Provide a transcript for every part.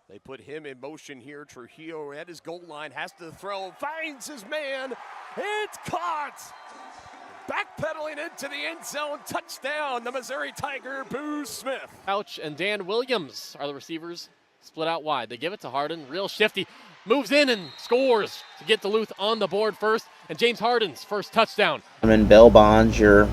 They put him in motion here. Trujillo at his goal line, has to throw, finds his man. It's caught. Backpedaling into the end zone. Touchdown, the Missouri Tiger, Boo Smith. Couch and Dan Williams are the receivers. Split out wide. They give it to Harden. Real shifty. Moves in and scores to get Duluth on the board first. And James Harden's first touchdown. And Bell Bonds, your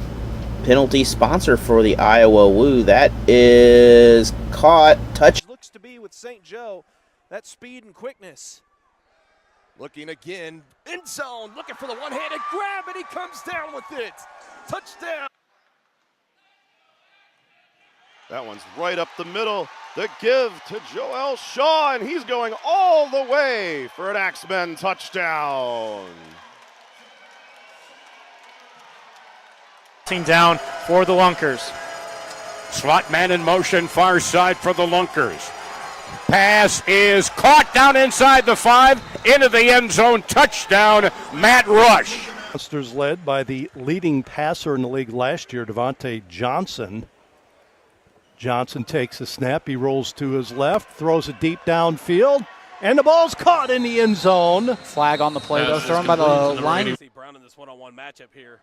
penalty sponsor for the Iowa Woo. That is caught. Touch. Looks to be with St. Joe, that speed and quickness. Looking again, end zone, looking for the one-handed grab, and he comes down with it. Touchdown. That one's right up the middle. The give to Joel Shaw, and he's going all the way for an Axemen touchdown. Down for the Lunkers. Slot man in motion, far side for the Lunkers. Pass is caught down inside the 5, into the end zone. Touchdown, Matt Rush. Monsters led by the leading passer in the league last year, Devontae Johnson. Johnson takes a snap. He rolls to his left, throws it deep downfield, and the ball's caught in the end zone. Flag on the play, though, thrown by the line. Brown in this one-on-one matchup here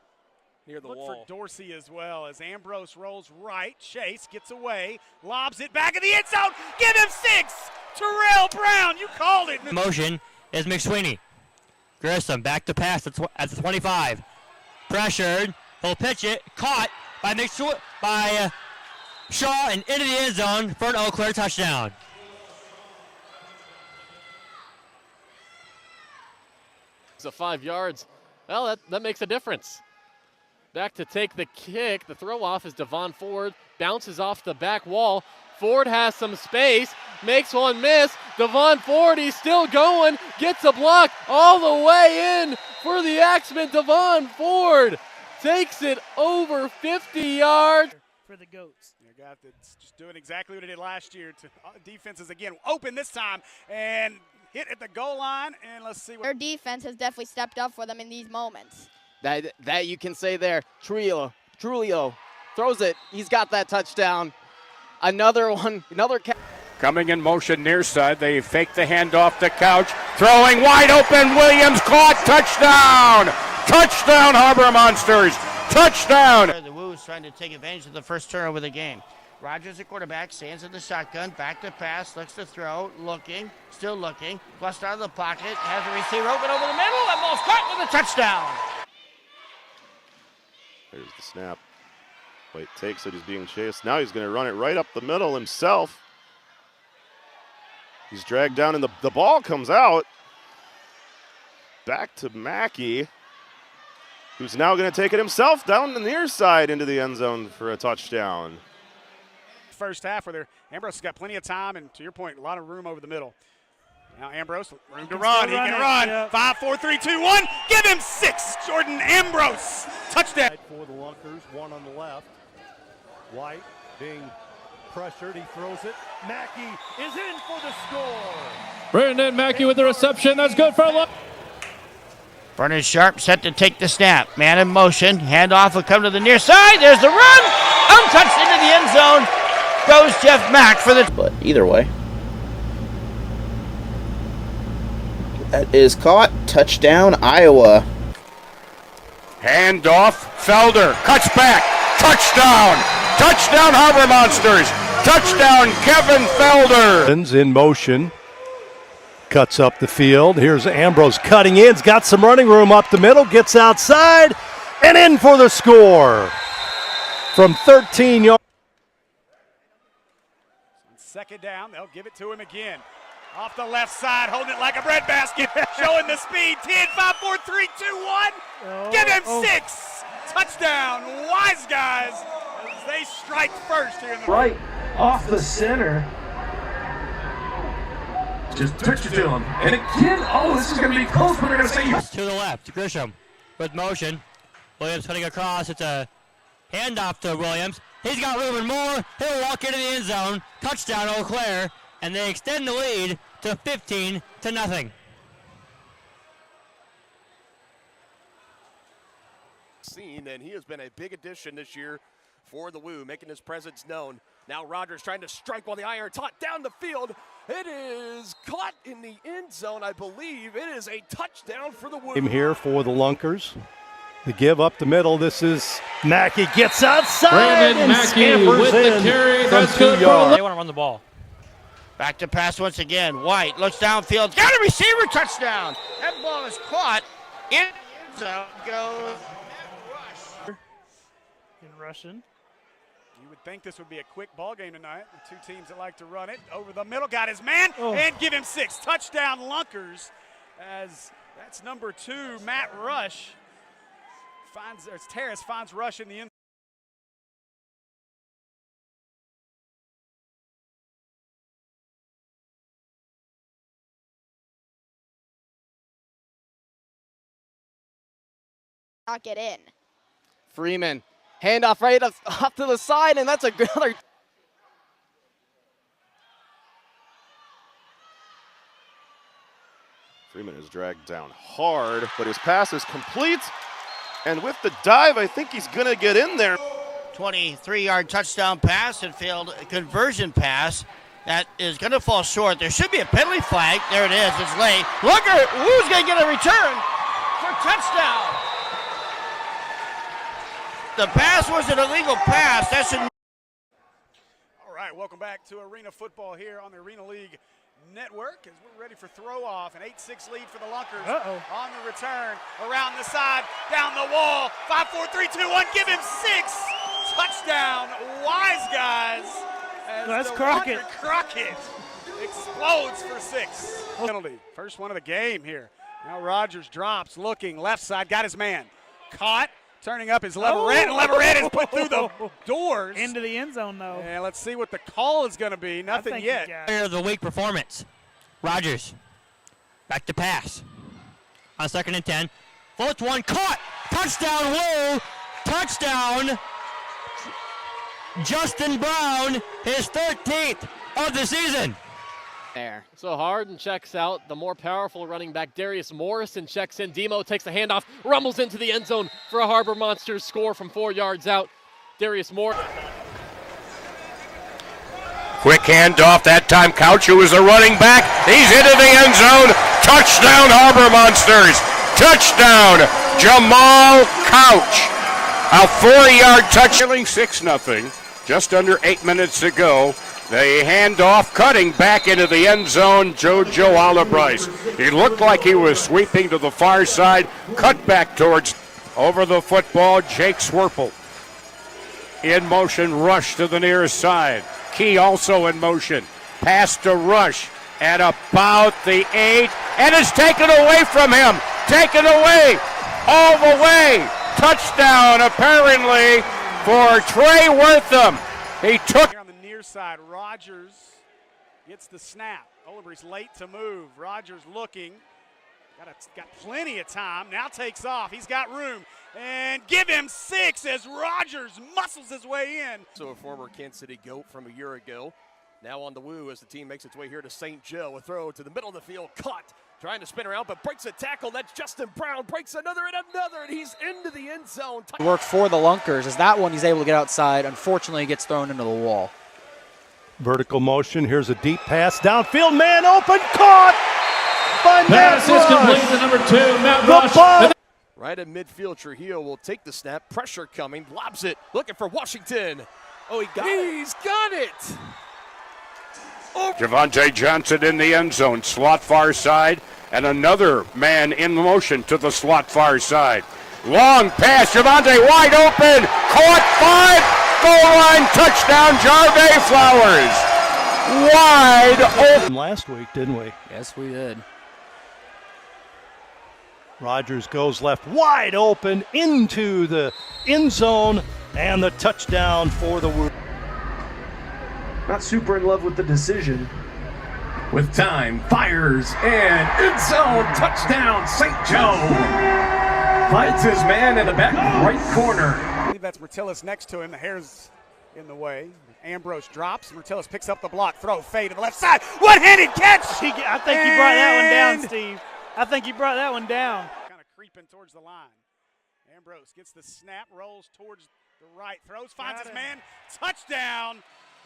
near the wall. Look for Dorsey as well as Ambrose rolls right. Chase gets away, lobs it back in the end zone. Give him 6. Terrell Brown, you called it. Motion is McSweeney. Grissom back to pass at the 25. Pressured. He'll pitch it. Caught by Shaw and into the end zone for an Eau Claire touchdown. So 5 yards. Well, that makes a difference. Back to take the kick. The throw off is Devon Ford. Bounces off the back wall. Ford has some space. Makes one miss. Devon Ford, he's still going. Gets a block all the way in for the Axemen. Devon Ford takes it over 50 yards. For the Goats. You got that's just doing exactly what it did last year. To defenses again open this time and hit at the goal line. And let's see what their defense has definitely stepped up for them in these moments. That you can say there. Trujillo throws it. He's got that touchdown. Another one. Coming in motion near side. They fake the handoff to Couch. Throwing wide open. Williams caught. Touchdown. Touchdown, Harbor Monsters. Touchdown. The Woo is trying to take advantage of the first turnover of the game. Rogers, the quarterback, stands in the shotgun. Back to pass. Looks to throw. Looking. Still looking. Flushed out of the pocket. Has a receiver open over the middle. And ball's caught with a touchdown. There's the snap. Wait, takes it. He's being chased. Now he's going to run it right up the middle himself. He's dragged down, and the ball comes out. Back to Mackey, who's now going to take it himself down the near side into the end zone for a touchdown. first half where Ambrose has got plenty of time and, to your point, a lot of room over the middle. Now Ambrose, room to run. He can run. Yeah. 5, 4, 3, 2, 1. Give him 6. Jordan Ambrose. Touchdown. For the Lunkers, one on the left. White being pressured. He throws it. Mackey is in for the score. Brandon Mackey with the reception. That's good for a look. Vernon Sharp set to take the snap. Man in motion. Handoff will come to the near side. There's the run. Untouched into the end zone. Goes Jeff Mack for the... But either way. That is caught. Touchdown, Iowa. Handoff. Felder cuts back. Touchdown. Touchdown, Harbor Monsters. Touchdown, Kevin Felder. In motion. Cuts up the field. Here's Ambrose cutting in. He's got some running room up the middle. Gets outside and in for the score. From 13 yards. Second down. They'll give it to him again. Off the left side, holding it like a breadbasket, showing the speed. 10, 5, 4, 3, 2, 1. Give him 6. Touchdown, Wise Guys, as they strike first here in the right off the center. Just touch it to him. And again, oh, this is going to be close, but they're going to say... To the left, Grisham with motion. Williams cutting across. It's a handoff to Williams. He's got room and more. He'll walk into the end zone. Touchdown, Eau Claire. And they extend the lead to 15-0. And he has been a big addition this year for the Woo, making his presence known. Now Rogers trying to strike while the iron's hot down the field. It is caught in the end zone, I believe. It is a touchdown for the Woo. Here for the Lunkers. The give up the middle. This is Mackey gets outside Brandon and Mackey scampers with the in carry. from That's 2 good for yards. They want to run the ball. Back to pass once again. White looks downfield. Got a receiver touchdown. That ball is caught in the end zone. Goes Russian. You would think this would be a quick ball game tonight. The two teams that like to run it. Over the middle, got his man, and give him 6. Touchdown Lunkers, as that's number 2, Matt Rush. Terrace finds Rush in the end. Not get in. Freeman, handoff right off to the side, and that's another. Freeman is dragged down hard, but his pass is complete. And with the dive, I think he's going to get in there. 23-yard touchdown pass and failed conversion pass. That is going to fall short. There should be a penalty flag. There it is. It's late. Looker, who's going to get a return for touchdown? The pass was an illegal pass. That should. All right, welcome back to Arena Football here on the Arena League Network as we're ready for throw off. An 8-6 lead for the Lunkers. On the return, around the side, down the wall. 5, 4, 3, 2, 1. Give him 6. Touchdown, Wise Guys. That's Crockett. Crockett explodes for 6. Penalty. First one of the game here. Now Rogers drops, looking left side, got his man. Caught. Turning up his Leverett, and Leverett is put through the doors. Into the end zone, though. And let's see what the call is going to be. Nothing yet. Player of the week performance. Rogers. Back to pass. On 2nd and 10. Floats one, caught. Touchdown, Woo. Touchdown. Justin Brown, his 13th of the season. There. So Harden checks out. The more powerful running back, Darius Morrison, checks in. Demo takes the handoff, rumbles into the end zone for a Harbor Monsters score from 4 yards out. Darius Morrison. Quick handoff that time. Couch, who is the running back. He's into the end zone. Touchdown, Harbor Monsters. Touchdown, Jamal Couch. A 4-yard touch. 6-0. Just under 8 minutes to go. The handoff, cutting back into the end zone, JoJo Olibrice. He looked like he was sweeping to the far side, cut back towards, over the football, Jake Swerple. In motion, Rush to the near side. Key also in motion. Pass to Rush at about the 8, and it's taken away from him. Taken away, all the way. Touchdown, apparently, for Trey Wortham. He took side. Rogers gets the snap. Olibri's late to move. Rogers looking. Got plenty of time. Now takes off. He's got room. And give him 6 as Rogers muscles his way in. So a former Kansas City GOAT from a year ago. Now on the Woo as the team makes its way here to St. Joe. A throw to the middle of the field. Caught. Trying to spin around, but breaks a tackle. That's Justin Brown. Breaks another and another, and he's into the end zone. Work for the Lunkers as that one he's able to get outside. Unfortunately, he gets thrown into the wall. Vertical motion. Here's a deep pass downfield. Man open. Caught by Matt Pass is complete to number 2, Matt Rush. Right at midfield, Trujillo will take the snap. Pressure coming. Lobs it. Looking for Washington. Oh, he's got it. Javonte Johnson in the end zone, slot far side, and another man in motion to the slot far side. Long pass, Javonte wide open, caught 5. Goal line touchdown, Jarvay Flowers. Wide open. Last week, didn't we? Yes, we did. Rogers goes left, wide open into the end zone, and the touchdown for the Woo. Not super in love with the decision. With time, fires, and end zone touchdown, St. Joe. Finds his man in the back right corner. I believe that's Mertillis next to him. The hair's in the way. Ambrose drops. Mertillis picks up the block. Throw, fade to the left side. One-handed catch. I think he brought that one down, Steve. I think he brought that one down. Kind of creeping towards the line. Ambrose gets the snap, rolls towards the right, throws, finds his man. Touchdown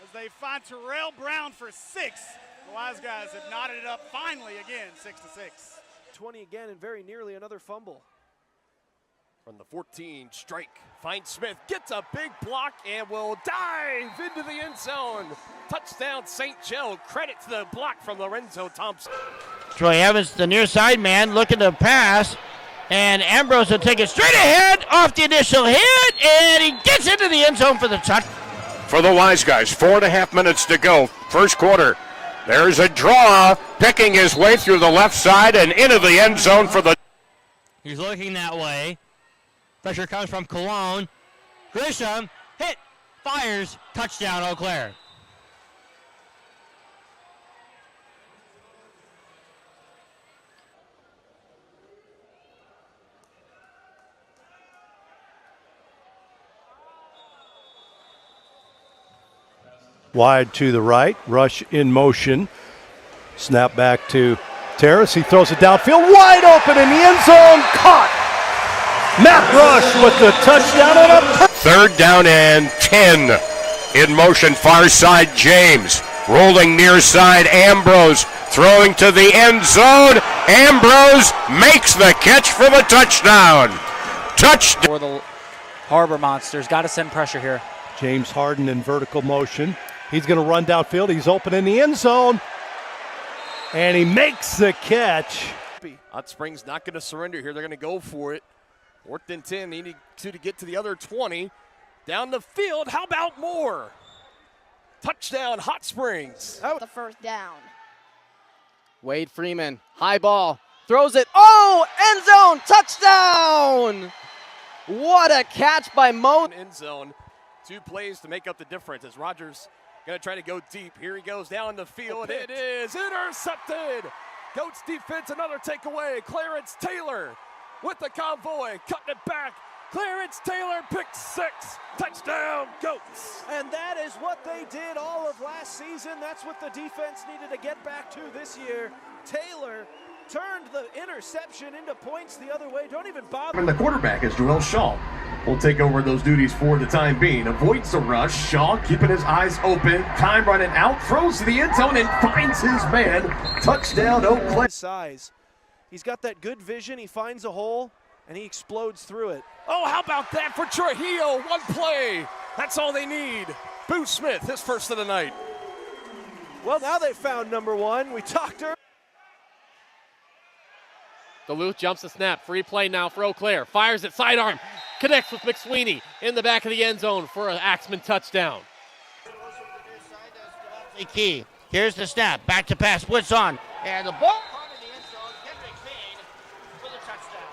as they find Terrell Brown for 6. The Wise Guys have knotted it up finally again, 6-6. 20 again and very nearly another fumble. From the 14, Strike finds Smith, gets a big block, and will dive into the end zone. Touchdown, St. Joe. Credit to the block from Lorenzo Thompson. Troy Evans, the near side man, looking to pass. And Ambrose will take it straight ahead off the initial hit, and he gets into the end zone for the touch. For the Wise Guys, 4.5 minutes to go, first quarter. There's a draw, picking his way through the left side and into the end zone for the... He's looking that way. Pressure comes from Cologne. Grisham, hit, fires, touchdown, Eau Claire. Wide to the right, rush in motion. Snap back to Terrace. He throws it downfield, wide open in the end zone. Caught. Matt Rush with the touchdown and a... Third down and 10. In motion, far side, James. Rolling near side, Ambrose. Throwing to the end zone. Ambrose makes the catch for the touchdown. Touchdown. For the Harbor Monsters, got to send pressure here. James Harden in vertical motion. He's going to run downfield. He's open in the end zone. And he makes the catch. Hot Springs not going to surrender here. They're going to go for it. 4th and 10. They need to get to the other 20. Down the field. How about more? Touchdown, Hot Springs. The first down. Wade Freeman, high ball, throws it. Oh, end zone, touchdown! What a catch by Mo. End zone. 2 plays to make up the difference as Rogers going to try to go deep. Here he goes down the field. It is intercepted. Goats defense, another takeaway. Clarence Taylor with the convoy, cutting it back. Clarence Taylor, pick 6. Touchdown, Goats. And that is what they did all of last season. That's what the defense needed to get back to this year. Taylor turned the interception into points the other way. Don't even bother. And the quarterback is Joel Shaw. Will take over those duties for the time being. Avoids the rush. Shaw keeping his eyes open. Time running out. Throws to the end zone and finds his man. Touchdown, Eau Claire. Size. He's got that good vision. He finds a hole and he explodes through it. Oh, how about that for Trujillo? 1 play. That's all they need. Boo Smith, his first of the night. Well, now they found number 1. We talked earlier. Duluth jumps the snap. Free play now for Eau Claire. Fires it sidearm. Connects with McSweeney in the back of the end zone for an Axman touchdown. Key. Here's the snap. Back to pass. Blitz on. And the ball caught in the end zone. Kendrick Payne for the touchdown.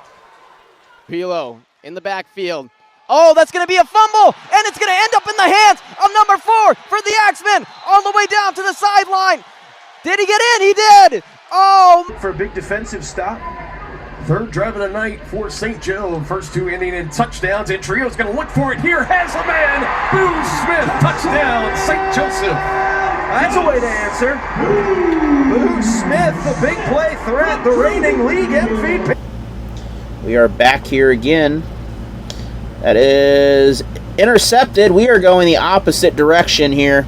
Pilo in the backfield. Oh, that's going to be a fumble, and it's going to end up in the hands of number 4 for the Axman, all the way down to the sideline. Did he get in? He did. Oh. For a big defensive stop. 3rd drive of the night for St. Joe. First 2 ending in touchdowns, and Trio's going to look for it here. Has a man. Boo Smith, touchdown, St. Joseph. That's a way to answer. Boo Smith, the big play threat, the reigning league MVP. We are back here again. That is intercepted. We are going the opposite direction here.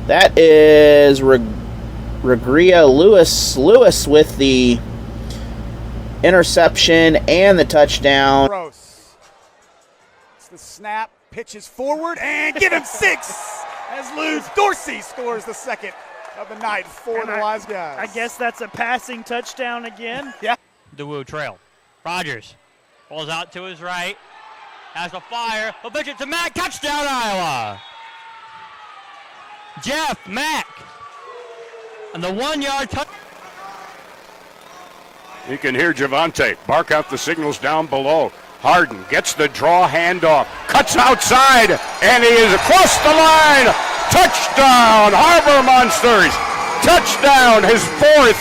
That is Regria Lewis with the interception and the touchdown. Gross. It's the snap, pitches forward, and give him 6 as Luz Dorsey scores the second of the night for the Wise Guys. I guess that's a passing touchdown again. Yeah. DeWoo trail. Rogers rolls out to his right. Has a fire. He'll pitch it to Mack. Touchdown, Iowa. Jeff Mack. And the 1-yard touchdown. You can hear Javante bark out the signals down below. Harden gets the draw handoff, cuts outside, and he is across the line. Touchdown, Harbor Monsters. Touchdown, his 4th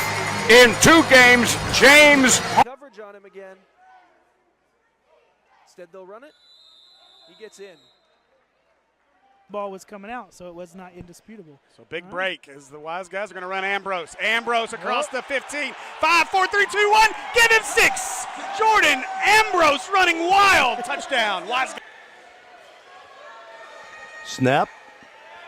in 2 games. James. Coverage on him again. Instead they'll run it. He gets in. Ball was coming out, so it was not indisputable. So big break as the Wise Guys are going to run Ambrose. Ambrose across the 15. 5, 4, 3, 2, 1. Give him 6. Jordan Ambrose running wild. Touchdown. Wise Guys. Snap.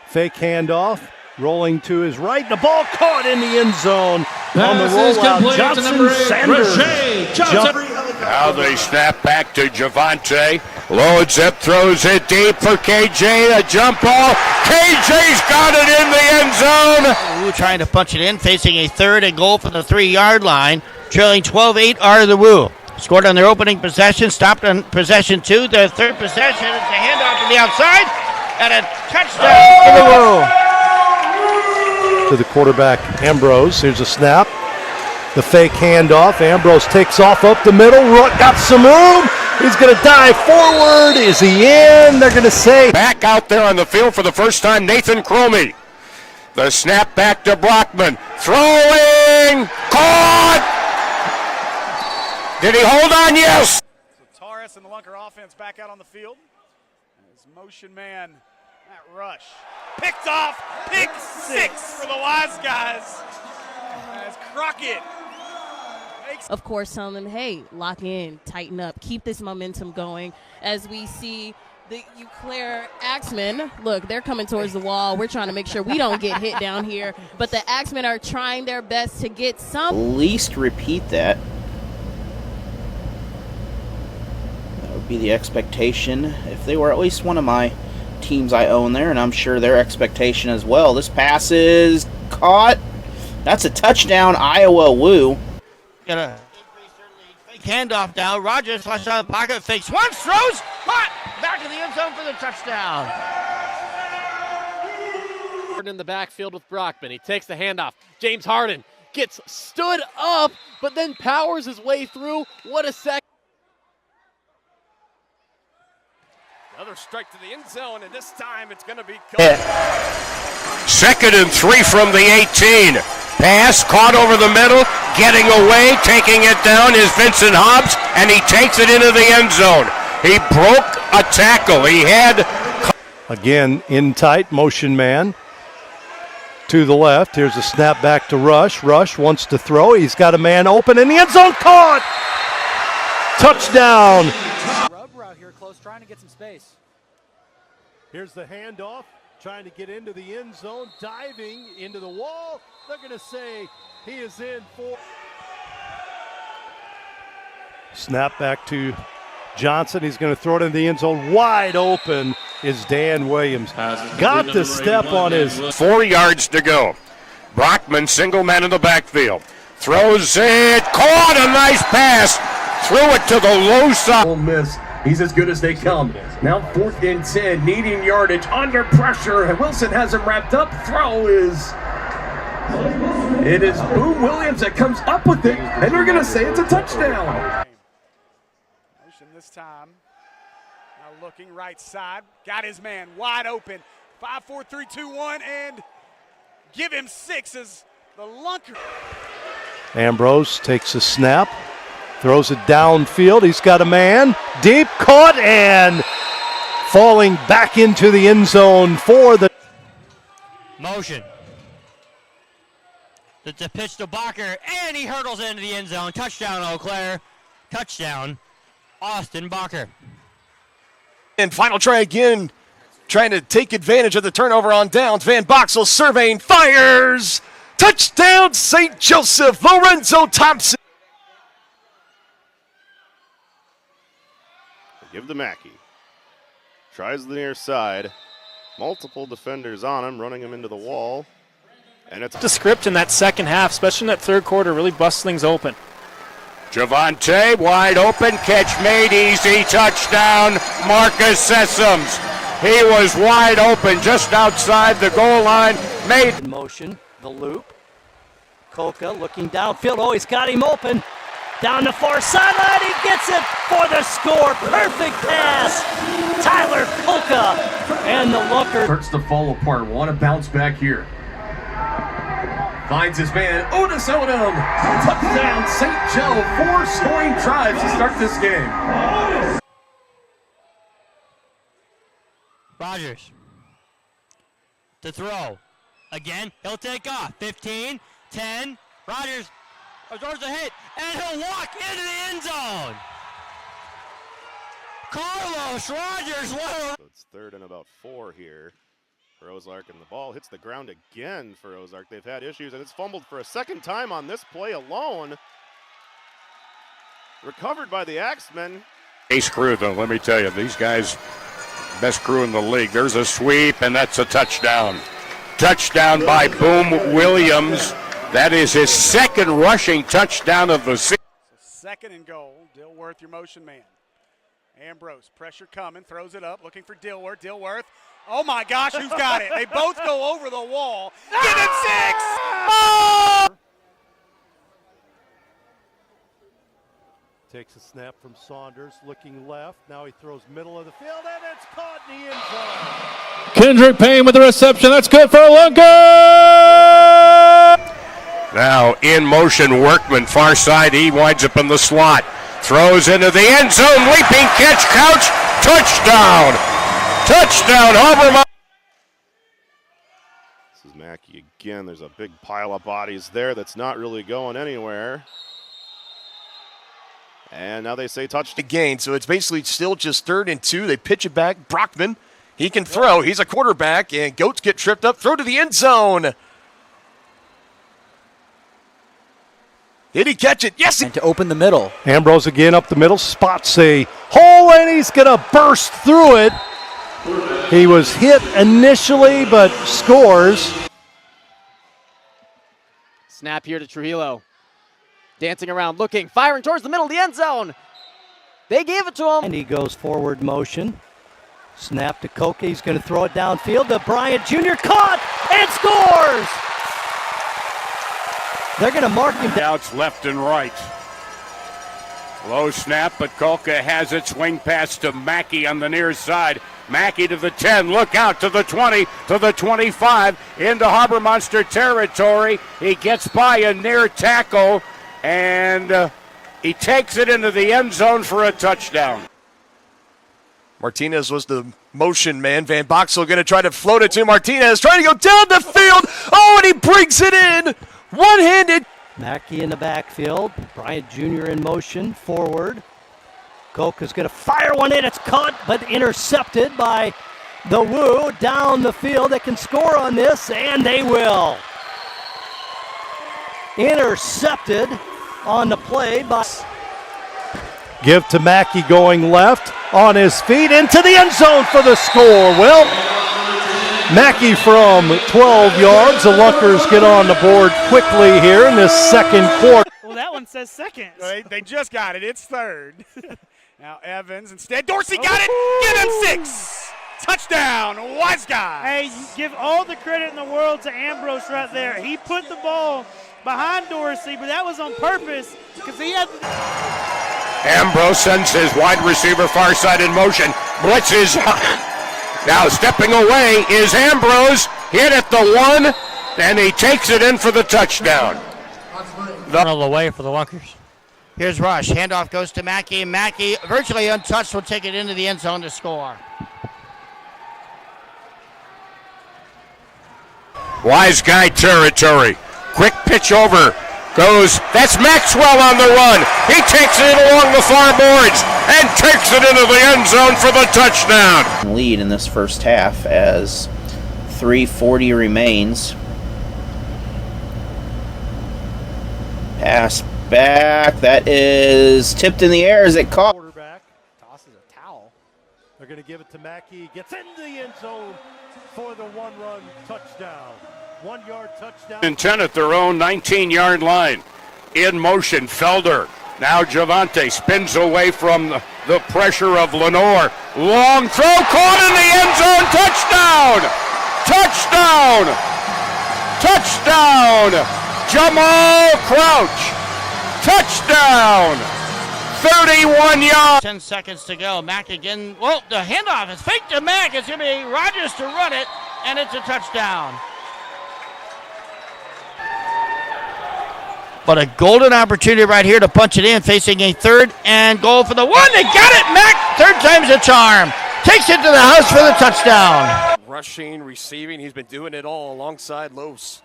Fake handoff. Rolling to his right. The ball caught in the end zone. On the Pass is rollout, complete to Johnson number 8, Sanders. Rashay Johnson. Now they snap back to Javante. Loads it, throws it deep for KJ. A jump ball. KJ's got it in the end zone. Woo trying to punch it in, facing a 3rd and goal from the 3-yard line. Trailing 12-8 are the Woo. Scored on their opening possession, stopped on possession 2. Their 3rd possession, it's a handoff to the outside, and a touchdown for the Woo. To the quarterback, Ambrose. Here's a snap. The fake handoff. Ambrose takes off up the middle. Got some room. He's going to dive forward. Is he in? They're going to say. Back out there on the field for the first time, Nathan Cromie. The snap back to Brockman. Throwing. Caught. Did he hold on? Yes. So Taurus and the Lunker offense back out on the field. As motion man, Matt Rush. Picked off. Pick 6 for the Wise guys. As Crockett. Of course, telling them, hey, lock in, tighten up, keep this momentum going. As we see the Eau Claire Axemen, look, they're coming towards the wall. We're trying to make sure we don't get hit down here. But the Axemen are trying their best to get some. At least repeat that. That would be the expectation if they were at least one of my teams I own there, and I'm sure their expectation as well. This pass is caught. That's a touchdown, Iowa Woo. Got a fake handoff now. Rogers flushed out of the pocket, fakes once, throws, caught, back to the end zone for the touchdown. In the backfield with Brockman. He takes the handoff. James Harden gets stood up, but then powers his way through. What a second. Another strike to the end zone, and this time it's going to be. 2nd and 3 from the 18. Pass caught over the middle, getting away, taking it down is Vincent Hobbs, and he takes it into the end zone. He broke a tackle. He had. Again, in tight, motion man. To the left, here's a snap back to Rush. Rush wants to throw. He's got a man open in the end zone. Caught! Touchdown! Rubber out here close, trying to get some space. Here's the handoff, trying to get into the end zone, diving into the wall. They're going to say he is in for. Snap back to Johnson. He's going to throw it in the end zone. Wide open is Dan Williams. Got the step on his. 4 yards to go. Brockman, single man in the backfield. Throws it. Caught a nice pass. Threw it to the low side. Ole Miss, he's as good as they come. Now 4th and 10, needing yardage, under pressure. Wilson has him wrapped up. Throw is. It is Boom Williams that comes up with it, and they're going to say it's a touchdown. Motion this time. Now looking right side. Got his man wide open. 5, 4, 3, 2, 1, and give him 6 as the Lunker. Ambrose takes a snap, throws it downfield. He's got a man deep, caught, and falling back into the end zone for the motion. It's a pitch to Bacher, and he hurdles into the end zone. Touchdown, Eau Claire. Touchdown, Austin Bacher. And final try again, trying to take advantage of the turnover on downs. Van Boxel surveying, fires. Touchdown, St. Joseph. Lorenzo Thompson. Give to Mackey. Tries the near side. Multiple defenders on him, running him into the wall. And it's The script in that second half, especially in that third quarter, really busts things open. Javante wide open, catch made easy, touchdown, Marcus Sessoms. He was wide open just outside the goal line, made. In motion, the loop. Kolka looking downfield. Oh, he's got him open. Down the far sideline, he gets it for the score. Perfect pass. Tyler Kolka and the Lunker. Starts to fall apart. Want to bounce back here. Finds his man, Otis Odom. Touchdown, St. Joe. 4 scoring drives to start this game. Rogers to throw. Again, he'll take off. 15, 10. Rogers absorbs a hit, and he'll walk into the end zone. Carlos Rogers. So it's 3rd and about 4 here. for Ozark, and the ball hits the ground again for Ozark. They've had issues, and it's fumbled for a second time on this play alone. Recovered by the Axemen. Ace crew, though, let me tell you, these guys, best crew in the league. There's a sweep, and that's a touchdown. Touchdown by Boom Williams. That is his second rushing touchdown of the season. Second and goal. Dilworth, your motion man. Ambrose, pressure coming, throws it up, looking for Dilworth. Dilworth, oh my gosh, who's got it? They both go over the wall. Get him 6! Oh! Takes a snap from Saunders, looking left. Now he throws middle of the field, and it's caught in the end zone. Kendrick Payne with the reception. That's good for Lunker. Now in motion, Workman, far side. He winds up in the slot. Throws into the end zone. Leaping catch, Couch. Touchdown. Touchdown, Auburn. This is Mackey again. There's a big pile of bodies there that's not really going anywhere. And now they say touchdown. Again, so it's basically still just 3rd and 2. They pitch it back. Brockman, he can throw. He's a quarterback, and Goats get tripped up. Throw to the end zone. Did he catch it? Yes. And to open the middle. Ambrose again up the middle, spots a hole, and he's going to burst through it. He was hit initially, but scores. Snap here to Trujillo. Dancing around, looking, firing towards the middle of the end zone. They gave it to him. And he goes forward motion. Snap to Koke. He's going to throw it downfield to Bryant Jr. Caught and scores! They're going to mark him down. Outs left and right. Low snap, but Kolka has it. Swing pass to Mackey on the near side. Mackey to the 10. Look out to the 20, to the 25. Into Harbor Monster territory. He gets by a near tackle, and he takes it into the end zone for a touchdown. Martinez was the motion man. Van Boxel going to try to float it to Martinez. Trying to go down the field. Oh, and he brings it in. One-handed. Mackey in the backfield. Bryant Jr. in motion, forward. Koka's going to fire one in. It's caught, but intercepted by the Woo down the field. They can score on this, and they will. Intercepted on the play by... Give to Mackey going left, on his feet, into the end zone for the score. Well, Mackey from 12 yards. The Lunkers get on the board quickly here in this second quarter. Well, that one says second. They just got it. It's 3rd. Now Evans instead. Dorsey got it. Get him 6. Touchdown, wise guy. Hey, you give all the credit in the world to Ambrose right there. He put the ball behind Dorsey, but that was on purpose because he had... Ambrose sends his wide receiver far side in motion. Blitzes. Now stepping away is Ambrose. Hit at the 1, and he takes it in for the touchdown. All the way for the Lunkers. Here's Rush. Handoff goes to Mackey. Mackey, virtually untouched, will take it into the end zone to score. Wise guy territory. Quick pitch over. Goes, that's Maxwell on the run. He takes it along the far boards and takes it into the end zone for the touchdown. Lead in this first half as 3:40 remains. Pass back. That is tipped in the air as it caught. Quarterback tosses a towel. They're going to give it to Mackey. Gets into the end zone for the one-run touchdown. 1-yard touchdown. And 10 at their own 19-yard line. In motion, Felder. Now Javante spins away from the pressure of Lenore. Long throw, caught in the end zone. Touchdown! Touchdown! Touchdown! Jamal Crouch. Touchdown! 31 yards. 10 seconds to go. Mack again. Well, the handoff is fake to Mack. It's going to be Rogers to run it, and it's a touchdown. But a golden opportunity right here to punch it in, facing a 3rd and goal for the 1. They got it, Mack. 3rd time's a charm. Takes it to the house for the touchdown. Rushing, receiving, he's been doing it all alongside Los.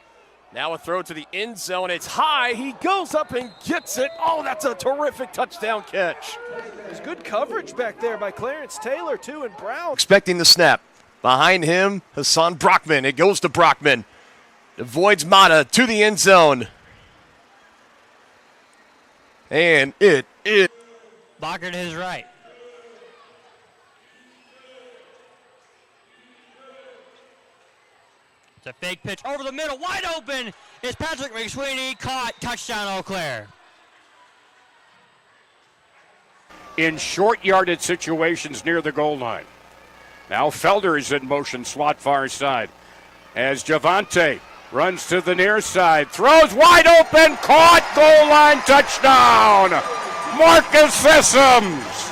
Now a throw to the end zone. It's high. He goes up and gets it. Oh, that's a terrific touchdown catch. There's good coverage back there by Clarence Taylor, too, and Brown. Expecting the snap. Behind him, Hassan Brockman. It goes to Brockman. Avoids Mata to the end zone. And it is. Blocker to his right. It's a fake pitch over the middle, wide open. It's Patrick McSweeney, caught, touchdown Eau Claire. In short yarded situations near the goal line. Now Felder is in motion, slot far side. As Javante runs to the near side, throws wide open, caught, goal line, touchdown. Marcus Sessoms.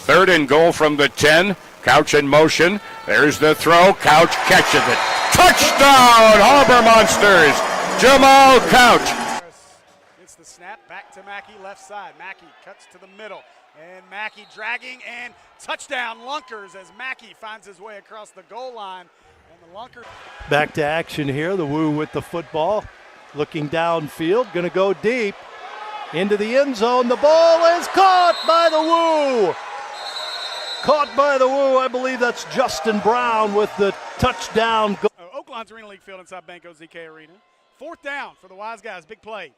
3rd and goal from the 10. Couch in motion. There's the throw. Couch catches it. Touchdown, Harbor Monsters. Jamal Couch. It's the snap back to Mackey, left side. Mackey cuts to the middle. And Mackey dragging and touchdown Lunkers as Mackey finds his way across the goal line. And the Lunkers. Back to action here. The Woo with the football. Looking downfield. Going to go deep. Into the end zone. The ball is caught by the Woo. Caught by the Woo. I believe that's Justin Brown with the touchdown. Oaklawn's Arena League field inside Banco ZK Arena. 4th down for the Wise Guys. Big play.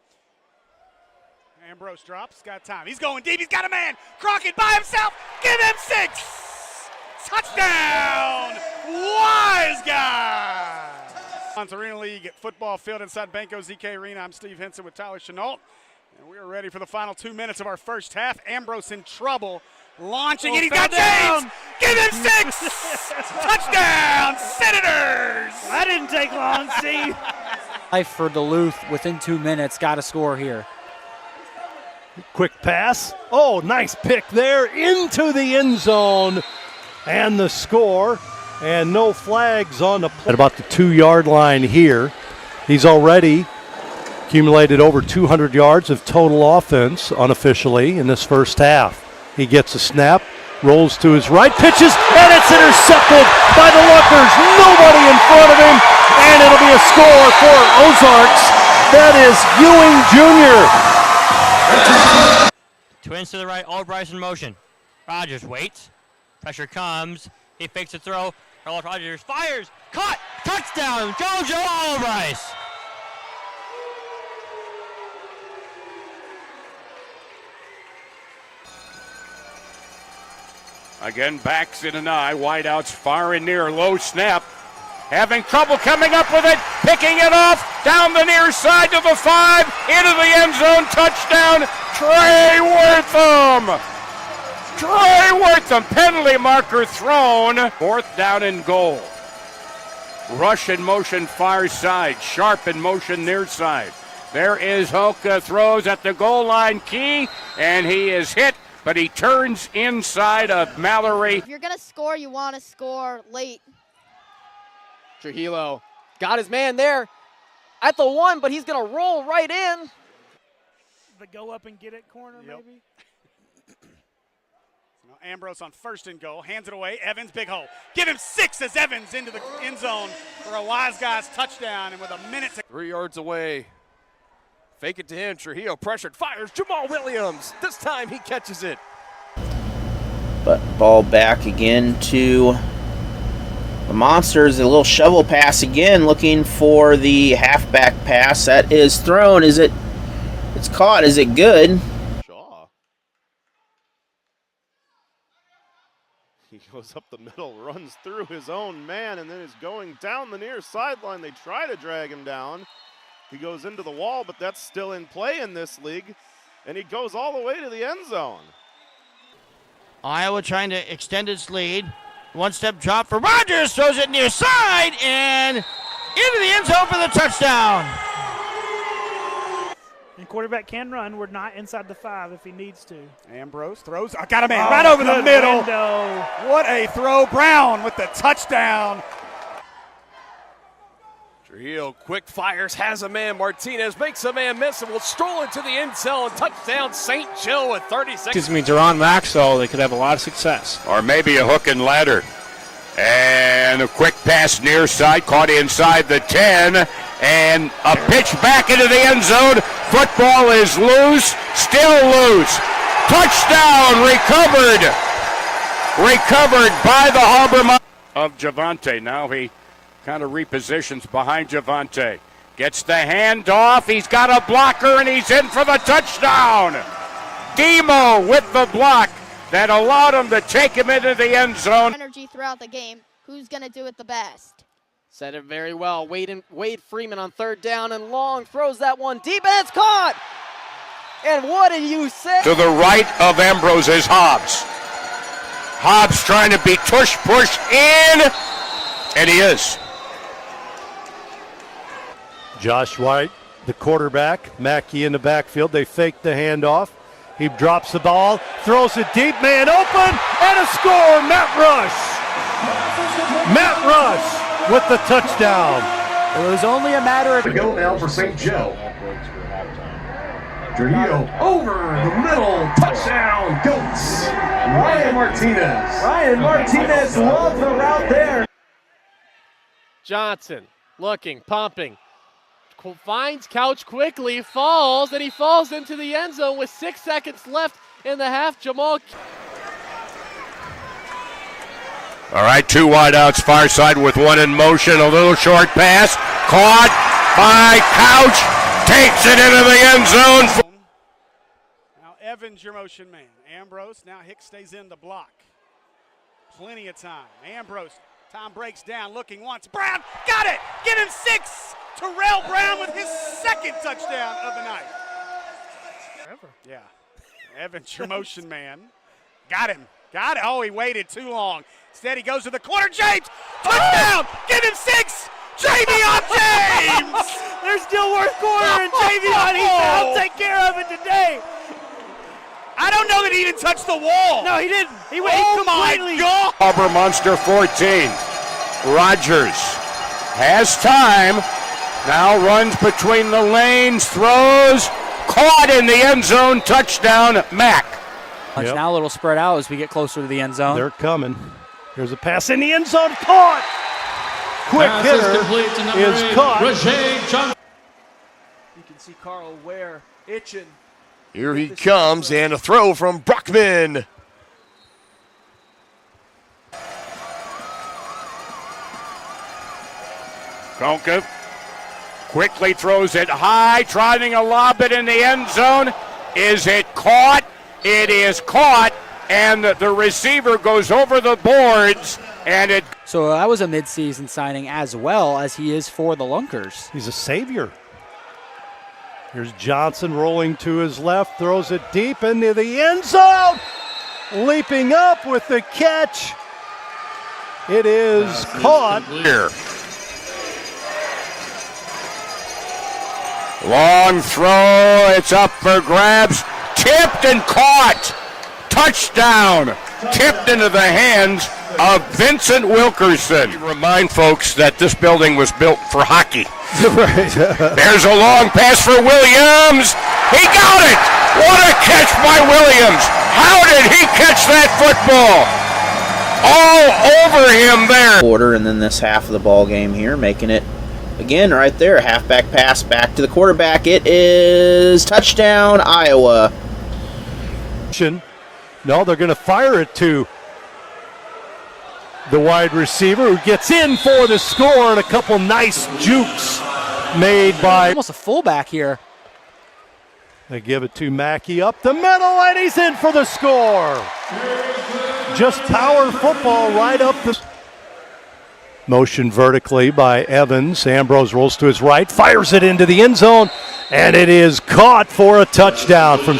Ambrose drops. Got time. He's going deep. He's got a man. Crockett by himself. Give him 6. Touchdown. Wise Guys. Oaklawn's Arena League football field inside Banco ZK Arena. I'm Steve Henson with Tyler Chenault. And we are ready for the final 2 minutes of our first half. Ambrose in trouble. Launching it. He's got James. Give him 6. Touchdown, Senators. That didn't take long, Steve. Life for Duluth within 2 minutes. Got to score here. Quick pass. Oh, nice pick there into the end zone. And the score. And no flags on the play. At about the 2-yard line here. He's already accumulated over 200 yards of total offense unofficially in this first half. He gets a snap, rolls to his right, pitches, and it's intercepted by the Lunkers. Nobody in front of him, and it'll be a score for Ozarks. That is Ewing Jr. Twins to the right, Albright in motion. Rogers waits. Pressure comes. He fakes a throw. Carlos Rogers fires. Caught. Touchdown. Jojo Albright. Again, backs in an eye, wideouts far and near, low snap. Having trouble coming up with it, picking it off, down the near side to the 5, into the end zone, touchdown, Trey Wortham! Trey Wortham, penalty marker thrown, 4th down and goal. Rush in motion far side, Sharp in motion near side. There is Hoka, throws at the goal line, Key, and he is hit. But he turns inside of Mallory. If you're going to score, you want to score late. Trujillo got his man there at the 1, but he's going to roll right in. The go up and get it corner, maybe. Now Ambrose on 1st and goal, hands it away. Evans, big hole. Give him 6 as Evans into the end zone for a Wise Guys touchdown. And with a minute to 3 yards away. Fake it to him. Trujillo pressured, fires. Jamal Williams. This time he catches it. But ball back again to the Monsters. A little shovel pass again, looking for the halfback pass. That is thrown. Is it? It's caught. Is it good? Shaw. He goes up the middle, runs through his own man, and then is going down the near sideline. They try to drag him down. He goes into the wall, but that's still in play in this league. And he goes all the way to the end zone. Iowa trying to extend its lead. 1-step drop for Rogers, throws it near side, and into the end zone for the touchdown. And quarterback can run. We're not inside the 5 if he needs to. Ambrose throws. Got a man right over the middle. Window. What a throw. Brown with the touchdown. Trujillo quick fires, has a man. Martinez makes a man miss and will stroll into the end zone. Touchdown, St. Joe with 30 seconds. Excuse me, Duron Maxwell, they could have a lot of success. Or maybe a hook and ladder. And a quick pass near side, caught inside the 10. And a pitch back into the end zone. Football is loose, still loose. Touchdown, recovered. Recovered by the Harbor. of Javante. Now he kind of repositions behind Javante. Gets the handoff. He's got a blocker, and he's in for the touchdown. Demo with the block that allowed him to take him into the end zone. Energy throughout the game. Who's going to do it the best? Said it very well. Wade Freeman on third down and long throws that one deep, and it's caught. And what did you say? To the right of Ambrose is Hobbs. Hobbs trying to be pushed in, and he is. Josh White, the quarterback, Mackey in the backfield. They fake the handoff. He drops the ball, throws it deep, man open, and a score, Matt Rush. Matt Rush with the touchdown. It was only a matter of... To go now for St. Joe. Trujillo over the middle, touchdown, Goats. Ryan Martinez. Ryan Martinez loved the route there. Johnson looking, pumping. Finds Couch quickly, falls, and he falls into the end zone with 6 seconds left in the half. Jamal. All right, two wideouts, far side with one in motion. A little short pass, caught by Couch, takes it into the end zone. Now Evans, your motion man. Ambrose, now Hicks stays in the block. Plenty of time. Ambrose, time breaks down, looking once. Brown, got it! Get him 6! Terrell Brown with his second touchdown of the night. Yeah. Evans, your motion man. Got him. Got it. Oh, he waited too long. Instead, he goes to the corner. James, touchdown! Get him 6! Javion James! There's still worth corner, and Javion, I'll take care of it today. I don't know that he even touched the wall. No, he didn't. He went completely. My God! Auburn Munster 14. Rogers has time. Now runs between the lanes, throws, caught in the end zone, touchdown, Mack. Yep. Now a little spread out as we get closer to the end zone. They're coming. Here's a pass in the end zone, caught. Quick hitter is caught. You can see Carl Ware itching. Here he comes, and a throw from Brockman. Konka quickly throws it high, trying to lob it in the end zone. Is it caught? It is caught, and the receiver goes over the boards, and it... So that was a midseason signing as well as he is for the Lunkers. He's a savior. Here's Johnson rolling to his left, throws it deep into the end zone. Leaping up with the catch. It is caught. Here. Long throw, it's up for grabs, tipped and caught. Touchdown, tipped into the hands of Vincent Wilkerson. Remind folks that this building was built for hockey. Right. There's a long pass for Williams. He got it. What a catch by Williams. How did he catch that football? All over him there. Quarter, and then this half of the ball game here, making it again right there. Halfback pass back to the quarterback. It is touchdown, Iowa. No, they're going to fire it to the wide receiver who gets in for the score, and a couple nice jukes made by... Almost a fullback here. They give it to Mackey up the middle, and he's in for the score. Just power football right up the... Motion vertically by Evans. Ambrose rolls to his right, fires it into the end zone, and it is caught for a touchdown from...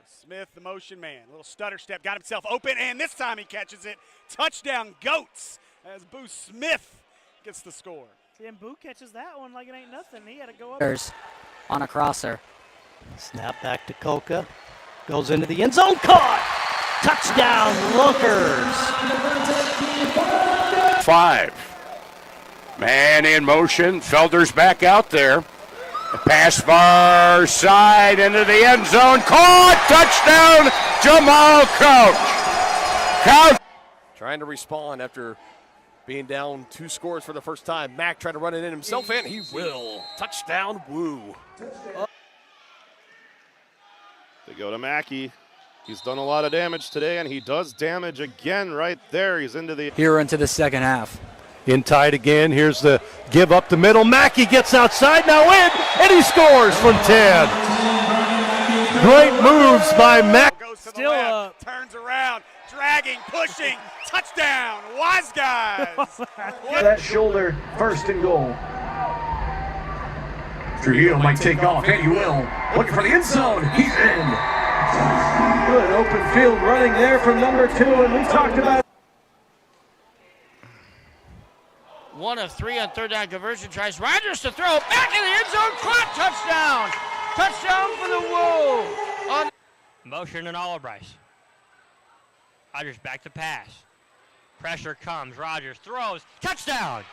Smith, the motion man, a little stutter step, got himself open, and this time he catches it. Touchdown, Goats, as Boo Smith gets the score. See, and Boo catches that one like it ain't nothing. He had to go up. On a crosser. Snap back to Kolka. Goes into the end zone. Caught! Touchdown, Lunkers. 5. Man in motion. Felder's back out there. Pass far side into the end zone. Caught! Touchdown, Jamal Couch. Trying to respond after being down 2 scores for the first time. Mack trying to run it in himself, and he will. Touchdown, Woo. They go to Mackey. He's done a lot of damage today, and he does damage again right there. He's into the second half. In tight again. Here's the give up the middle. Mackey gets outside, now in, and he scores from 10. Great moves by Mackey. Still up. Turns around, dragging, pushing, touchdown, Wise Guys. That shoulder, first and goal. Trujillo might take off, and he will. Looking for the end zone, he's in. Good open field running there from number 2, and we talked about 1 of 3 on third down conversion tries. Rogers to throw back in the end zone. Caught, touchdown. Touchdown for the Wolves. Motion and Olive Bryce. Rogers back to pass. Pressure comes. Rogers throws. Touchdown.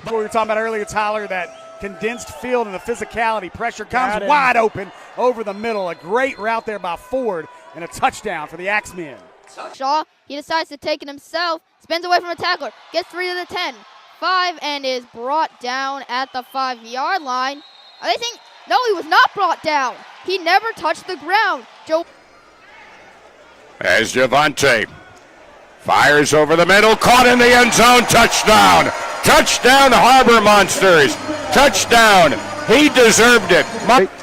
What we were talking about earlier, Tyler, that condensed field and the physicality. Pressure comes wide open over the middle. A great route there by Ford and a touchdown for the Axemen. Shaw, he decides to take it himself, spins away from a tackler, gets 3 to the 10, 5, and is brought down at the 5-yard line. They think, no, he was not brought down. He never touched the ground. As Javante fires over the middle, caught in the end zone, touchdown. Touchdown, Harbor Monsters. Touchdown. He deserved it.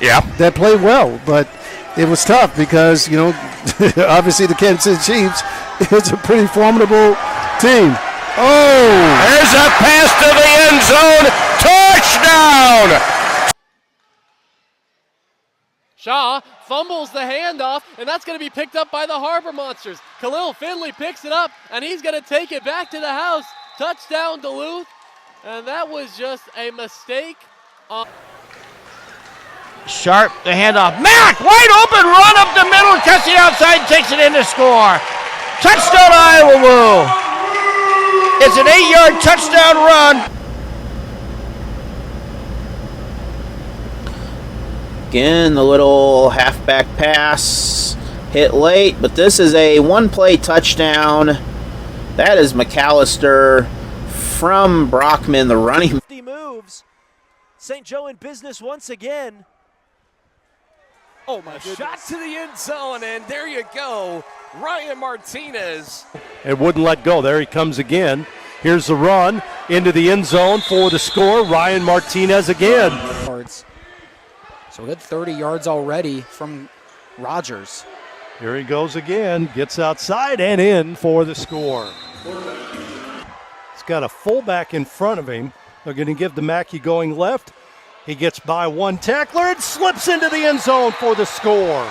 Yeah. That played well, but it was tough because, obviously the Kansas City Chiefs is a pretty formidable team. Oh! There's a pass to the end zone. Touchdown! Shaw fumbles the handoff, and that's going to be picked up by the Harbor Monsters. Khalil Finley picks it up, and he's going to take it back to the house. Touchdown, Duluth. And that was just a mistake. Sharp, the handoff. Mack, wide open, run up the middle, cuts the outside, takes it in to score. Touchdown, Iowa Woo. It's an 8-yard touchdown run. Again, the little halfback pass hit late, but this is a one-play touchdown. That is McAllister from Brockman, the running. 50 moves. St. Joe in business once again. Oh my goodness. Shot to the end zone, and there you go. Ryan Martinez. It wouldn't let go. There he comes again. Here's the run into the end zone for the score. Ryan Martinez again. So we had 30 yards already from Rogers. Here he goes again. Gets outside and in for the score. He's got a fullback in front of him. They're going to give to Mackey going left. He gets by one tackler and slips into the end zone for the score.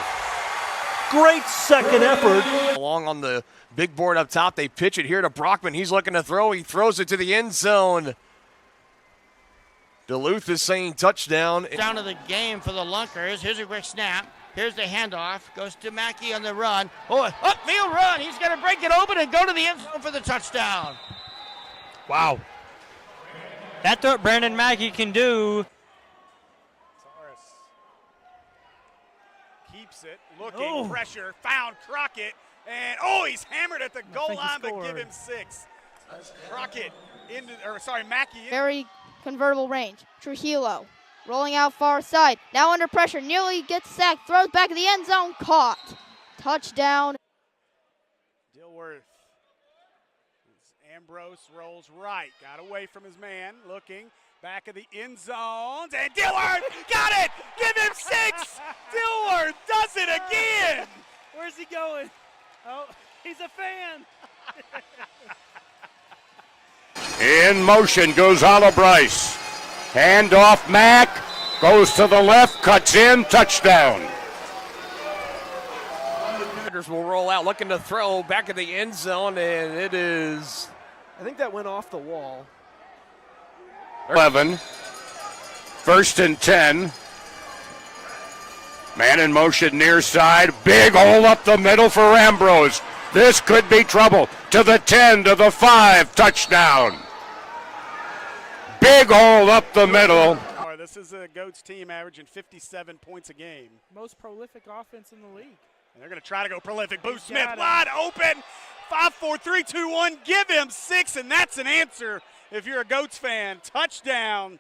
Great second effort. Along on the big board up top, they pitch it here to Brockman. He's looking to throw. He throws it to the end zone. Duluth is saying touchdown. Down to the game for the Lunkers. Here's a quick snap. Here's the handoff. Goes to Mackey on the run. Oh, upfield run. He's going to break it open and go to the end zone for the touchdown. Wow. That's what Brandon Mackey can do. Keeps it, looking, pressure, found Crockett, and he's hammered at the goal line, but give him 6. Crockett Mackey. Very convertible range. Trujillo rolling out far side. Now under pressure, nearly gets sacked, throws back in the end zone, caught. Touchdown. Dilworth. Ambrose rolls right, got away from his man, looking. Back of the end zones, and Dilworth got it! Give him 6! Dilworth does it again! Where's he going? Oh, he's a fan. In motion goes Olive Bryce. Hand off Mack. Goes to the left, cuts in, touchdown. Will roll out, looking to throw back of the end zone, and it is. I think that went off the wall. 11. 1st and 10. Man in motion near side. Big hole up the middle for Ambrose. This could be trouble. To the 10, to the 5, touchdown. Big hole up the middle. This is a Goats team averaging 57 points a game. Most prolific offense in the league. And they're going to try to go prolific. Booth Smith wide open. 5, 4, 3, 2, 1. Give him 6, and that's an answer if you're a Goats fan. Touchdown.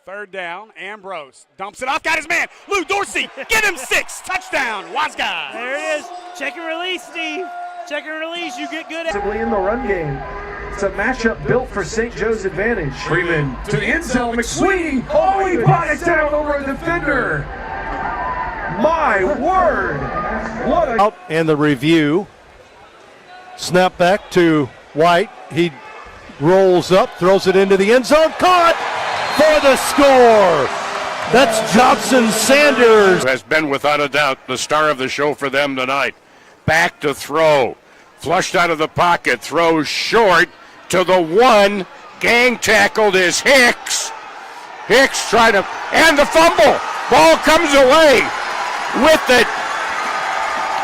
Third down, Ambrose dumps it off, got his man, Lou Dorsey, get him 6, touchdown, Wazga. There it is. Check and release, Steve. Check and release, you get good at In the run game. It's a matchup built for St. Joe's advantage. Freeman to the end zone, McSweeney. Oh, he brought it down over a defender. My word. What a... Out and the review. Snap back to White. He rolls up, throws it into the end zone. Caught for the score. That's Johnson Sanders. Has been without a doubt the star of the show for them tonight. Back to throw. Flushed out of the pocket. Throws short to the 1. Gang tackled is Hicks. Hicks tried to, and the fumble. Ball comes away with it.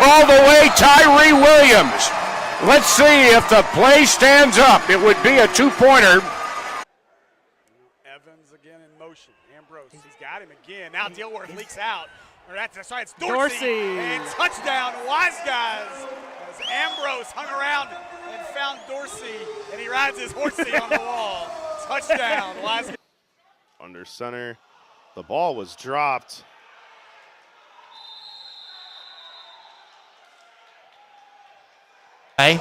All the way, Tyree Williams. Let's see if the play stands up. It would be a 2-pointer. Evans again in motion. Ambrose, he's got him again. Now Dilworth leaks out. Or sorry, it's Dorsey. And touchdown, Wazgas. As Ambrose hung around and found Dorsey, and he rides his horsey on the wall. Touchdown, Wazgas. Under center, the ball was dropped. Okay.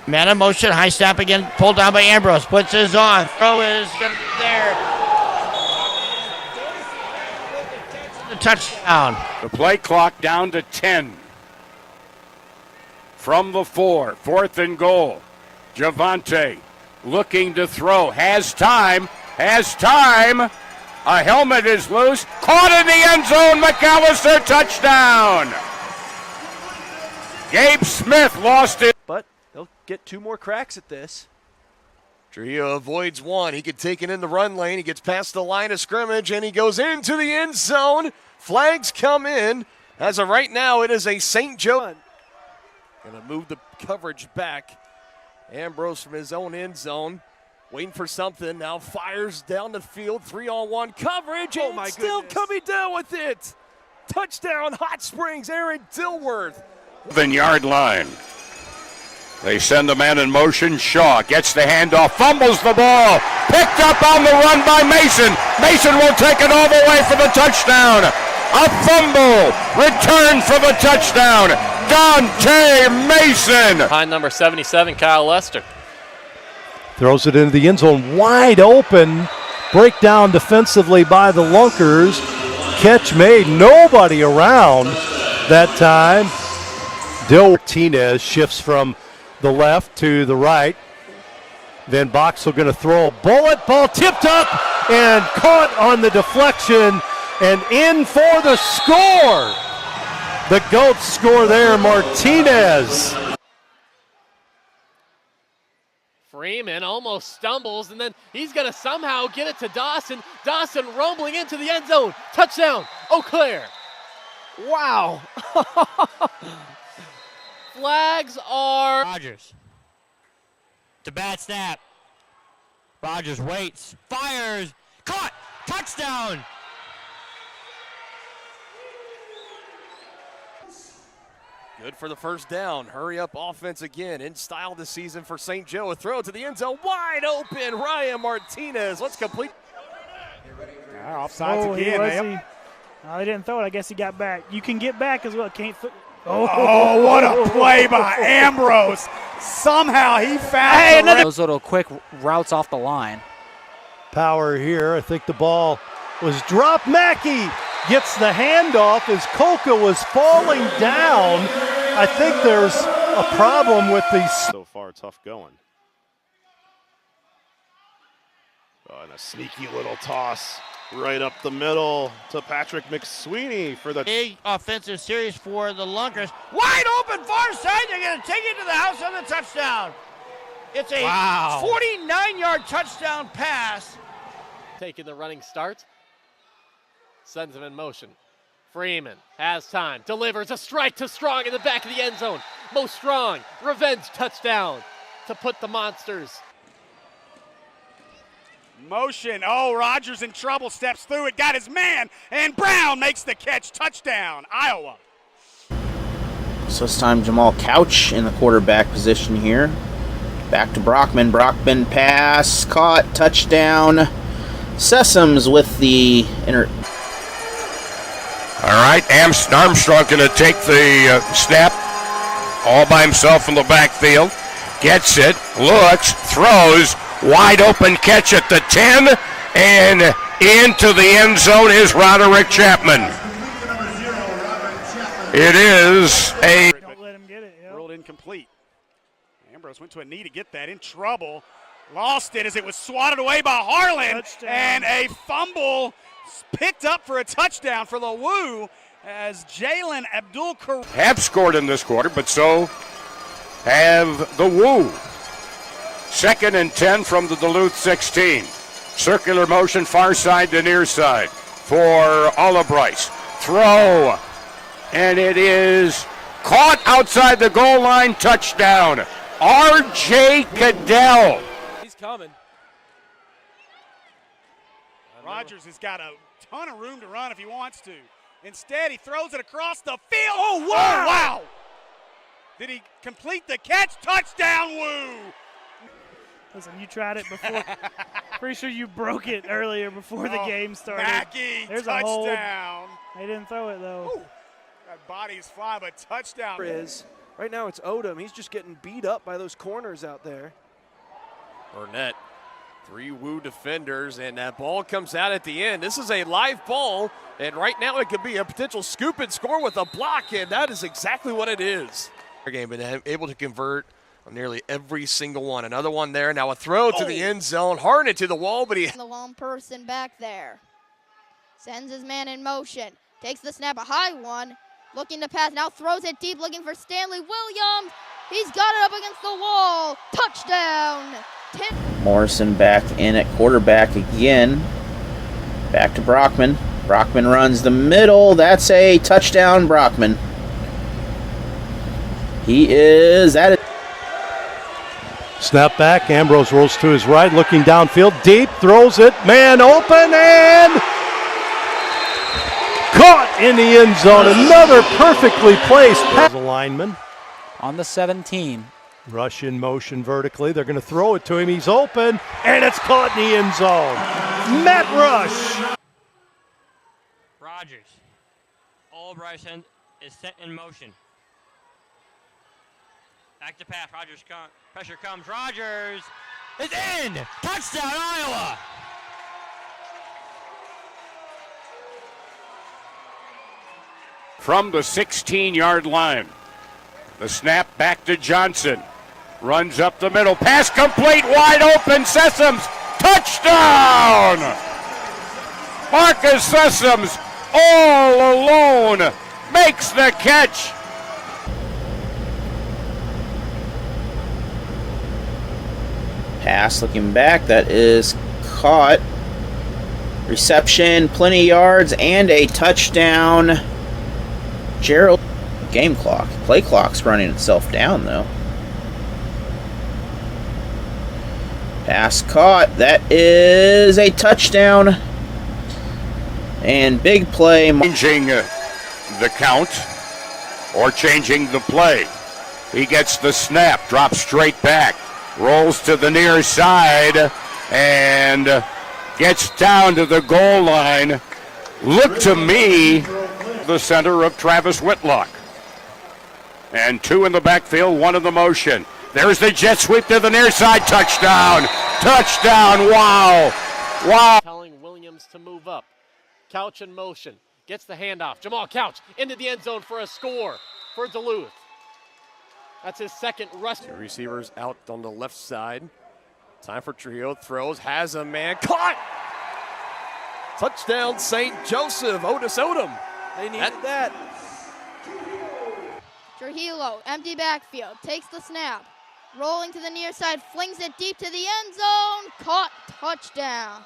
Man in motion, high snap again, pulled down by Ambrose, puts his on, throw is gonna be there. The touchdown. The play clock down to 10. From the 4, 4th and goal. Javante looking to throw, has time. A helmet is loose, caught in the end zone, McAllister, touchdown. Gabe Smith lost it. But they'll get 2 more cracks at this. Trujillo avoids one. He could take it in the run lane. He gets past the line of scrimmage, and he goes into the end zone. Flags come in. As of right now, it is a St. Joe. Going to move the coverage back. Ambrose from his own end zone. Waiting for something. Now fires down the field. 3-on-1 coverage. Oh, and my still goodness. coming down with it. Touchdown, Hot Springs, Aaron Dilworth. 7-yard line. They send the man in motion. Shaw gets the handoff, fumbles the ball. Picked up on the run by Mason. Mason will take it all the way for the touchdown. A fumble. Return for the touchdown. Dante Mason. Behind number 77, Kyle Lester. Throws it into the end zone, wide open. Breakdown defensively by the Lunkers. Catch made, nobody around that time. Martinez shifts from the left to the right. Then Boxell going to throw a bullet. Ball tipped up and caught on the deflection and in for the score. The Goats score there, Martinez. Freeman almost stumbles, and then he's going to somehow get it to Dawson. Dawson rumbling into the end zone. Touchdown, Eau Claire. Wow. Flags are... Rogers. It's a bad snap. Rogers waits, fires, caught, touchdown. Good for the first down. Hurry up offense again. In style this season for St. Joe. A throw to the end zone. Wide open. Ryan Martinez. Let's complete. Offsides again. No, they didn't throw it. I guess he got back. You can get back as well. Can't. Oh, what a play by Ambrose. Somehow he found those little quick routes off the line. Power here. I think the ball was dropped. Mackey gets the handoff as Kolka was falling down. I think there's a problem with these. So far, tough going. Oh, and a sneaky little toss right up the middle to Patrick McSweeney for the big offensive series for the Lunkers. Wide open far side. They're going to take it to the house on the touchdown. It's a 49-yard touchdown pass. Taking the running start. Sends him in motion. Freeman has time. Delivers a strike to Strong in the back of the end zone. Mo Strong, revenge touchdown to put the Monsters. Motion. Oh, Rogers in trouble. Steps through it. Got his man. And Brown makes the catch. Touchdown, Iowa. So it's time Jamal Couch in the quarterback position here. Back to Brockman. Brockman pass. Caught. Touchdown. Sessoms with the All right, Armstrong going to take the snap all by himself in the backfield. Gets it, looks, throws, wide open catch at the 10, and into the end zone is Roderick Chapman. It is a... Don't let him get it. Ruled incomplete. Ambrose went to a knee to get that, in trouble. Lost it as it was swatted away by Harlan. Touchdown. And a fumble picked up for a touchdown for the Woo as Jalen Abdul-Karim have scored in this quarter, but so have the Woo. 2nd and 10 from the Duluth 16. Circular motion, far side to near side for Bryce. Throw, and it is caught outside the goal line. Touchdown, R.J. Cadell. He's coming. Rogers has got a ton of room to run if he wants to. Instead, he throws it across the field. Oh, wow! Oh, wow! Did he complete the catch? Touchdown, Woo! Listen, you tried it before. Pretty sure you broke it earlier before the game started. Mackey, There's touchdown. A hold. They didn't throw it, though. Ooh, that body's fly, but touchdown. Right now it's Odom. He's just getting beat up by those corners out there. Burnett, 3 Woo defenders, and that ball comes out at the end. This is a live ball, and right now it could be a potential scoop and score with a block, and that is exactly what it is. Game, been able to convert on nearly every single one. Another one there. Now a throw to the end zone. Harden to the wall, but he... The lone person back there. Sends his man in motion. Takes the snap, a high one. Looking to pass, now throws it deep, looking for Stanley Williams. He's got it up against the wall. Touchdown. Morrison back in at quarterback again. Back to Brockman. Brockman runs the middle. That's a touchdown, Brockman. That is. Snap back. Ambrose rolls to his right, looking downfield. Deep, throws it. Man open and caught in the end zone. Another perfectly placed pass. Lineman on the 17. Rush in motion vertically. They're going to throw it to him. He's open, and it's caught in the end zone. Matt Rush. Rogers. Bryson is set in motion. Back to pass. Rogers pressure comes. Rogers is in. Touchdown, Iowa. From the 16-yard line. The snap back to Johnson. Runs up the middle. Pass complete. Wide open. Sessoms. Touchdown. Marcus Sessoms all alone makes the catch. Pass looking back, that is caught. Reception, plenty of yards, and a touchdown. Gerald, game clock. Play clock's running itself down, though. Pass caught, that is a touchdown. And big play. Changing the count or changing the play. He gets the snap, drops straight back. Rolls to the near side and gets down to the goal line. Look to me, the center of Travis Whitlock. And 2 in the backfield, 1 in the motion. There's the jet sweep to the near side. Touchdown! Touchdown! Wow! Wow! Telling Williams to move up. Couch in motion. Gets the handoff. Jamal Couch into the end zone for a score for Duluth. That's his second rush. 2 receivers out on the left side. Time for Trujillo. Throws, has a man. Caught! Touchdown, St. Joseph. Otis Odom. They needed that. Trujillo, empty backfield. Takes the snap. Rolling to the near side. Flings it deep to the end zone. Caught. Touchdown.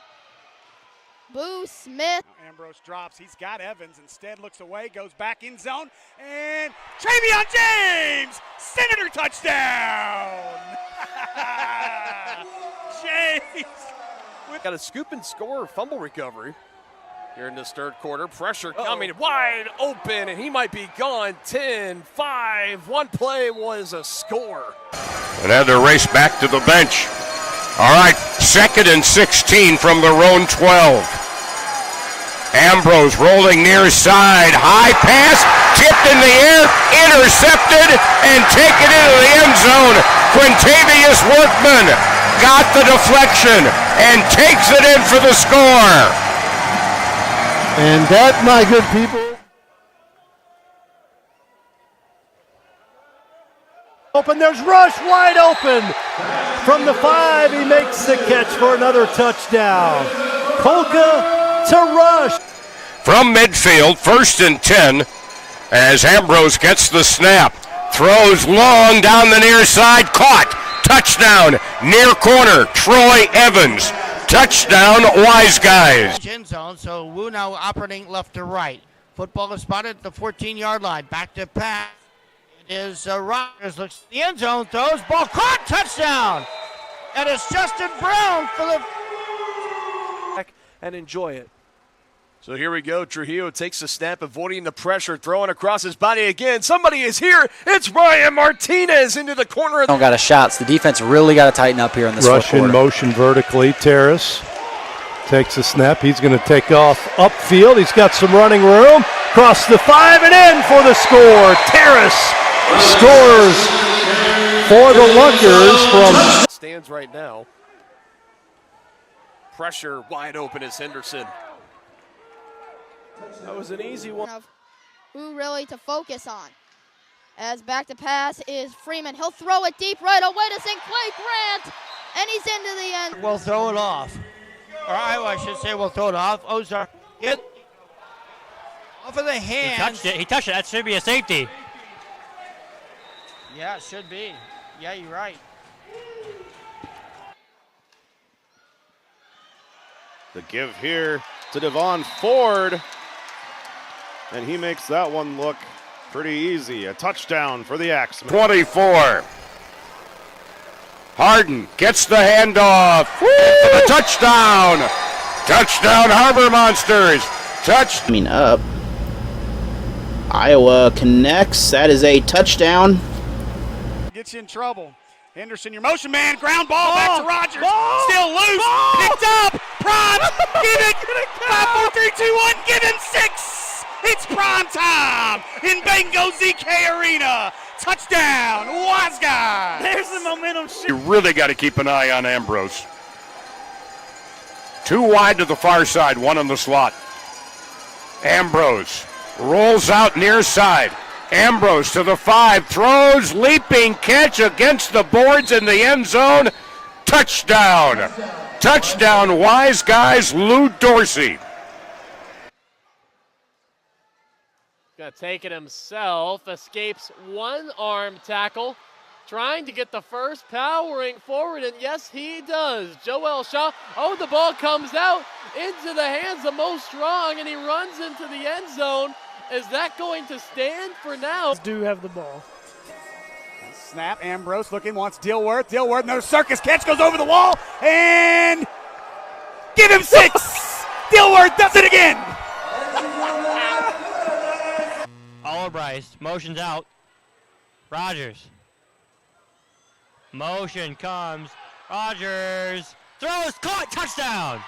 Boo Smith. Now Ambrose drops. He's got Evans. Instead looks away. Goes back in zone. And Travion James. Senator touchdown. James. Got a scoop and score fumble recovery here in this third quarter. Pressure coming wide open, and he might be gone. 10-5. One play was a score. And had to race back to the bench. All right, 2nd and 16 from their own 12. Ambrose rolling near side, high pass, tipped in the air, intercepted, and taken into the end zone. Quintavious Workman got the deflection and takes it in for the score. And that, my good people. Open, there's Rush wide open. From the 5, he makes the catch for another touchdown. Kolka to Rush. From midfield, 1st and 10, as Ambrose gets the snap. Throws long down the near side, caught. Touchdown, near corner, Troy Evans. Touchdown, Wise Guys. End zone, so Wu now operating left to right. Football is spotted at the 14-yard line. Back to pass. It is Rogers, looks at the end zone, throws, ball caught, touchdown. And it's Justin Brown for the... And enjoy it. So here we go. Trujillo takes the snap, avoiding the pressure, throwing across his body again. Somebody is here. It's Ryan Martinez into the corner. Don't got a shot. So the defense really got to tighten up here in this Rush fourth quarter. in motion vertically. Terrace takes a snap. He's going to take off upfield. He's got some running room. Cross the 5 and in for the score. Terrace scores for the Lunkers from... Stands right now. Pressure wide open is Henderson. That was an easy one. Who really to focus on. As back to pass is Freeman. He'll throw it deep right away to St. Clair Grant. And he's into the end. We'll throw it off. Or I should say we'll throw it off. Ozark, get off of the hand. He touched it. That should be a safety. Yeah, it should be. Yeah, you're right. The give here to Devon Ford. And he makes that one look pretty easy. A touchdown for the Axemen. 24. Harden gets the handoff. For the touchdown. Touchdown, Harbor Monsters. Coming up. Iowa connects. That is a touchdown. Gets you in trouble. Henderson, your motion man, ground ball back to Rogers. Still loose, picked up. Prime, give it. 5, 4, 3, 2, 1. Give him 6. It's prime time in Bango ZK Arena. Touchdown, Wise Guys. There's the momentum shift. You really got to keep an eye on Ambrose. 2 wide to the far side, 1 on the slot. Ambrose rolls out near side. Ambrose to the 5, throws, leaping catch against the boards in the end zone. Touchdown. Touchdown, Wise Guys, Lou Dorsey. Gonna take it himself, escapes one arm tackle, trying to get the first, powering forward, and yes, he does. Joel Shaw, the ball comes out into the hands of Mo Strong, and he runs into the end zone. Is that going to stand for now? Do have the ball. Snap, Ambrose looking, wants Dilworth. Dilworth, no circus catch, goes over the wall, and give him 6. Dilworth does it again. Oliver Bryce motions out. Rogers. Motion comes. Rogers throws, caught, touchdown.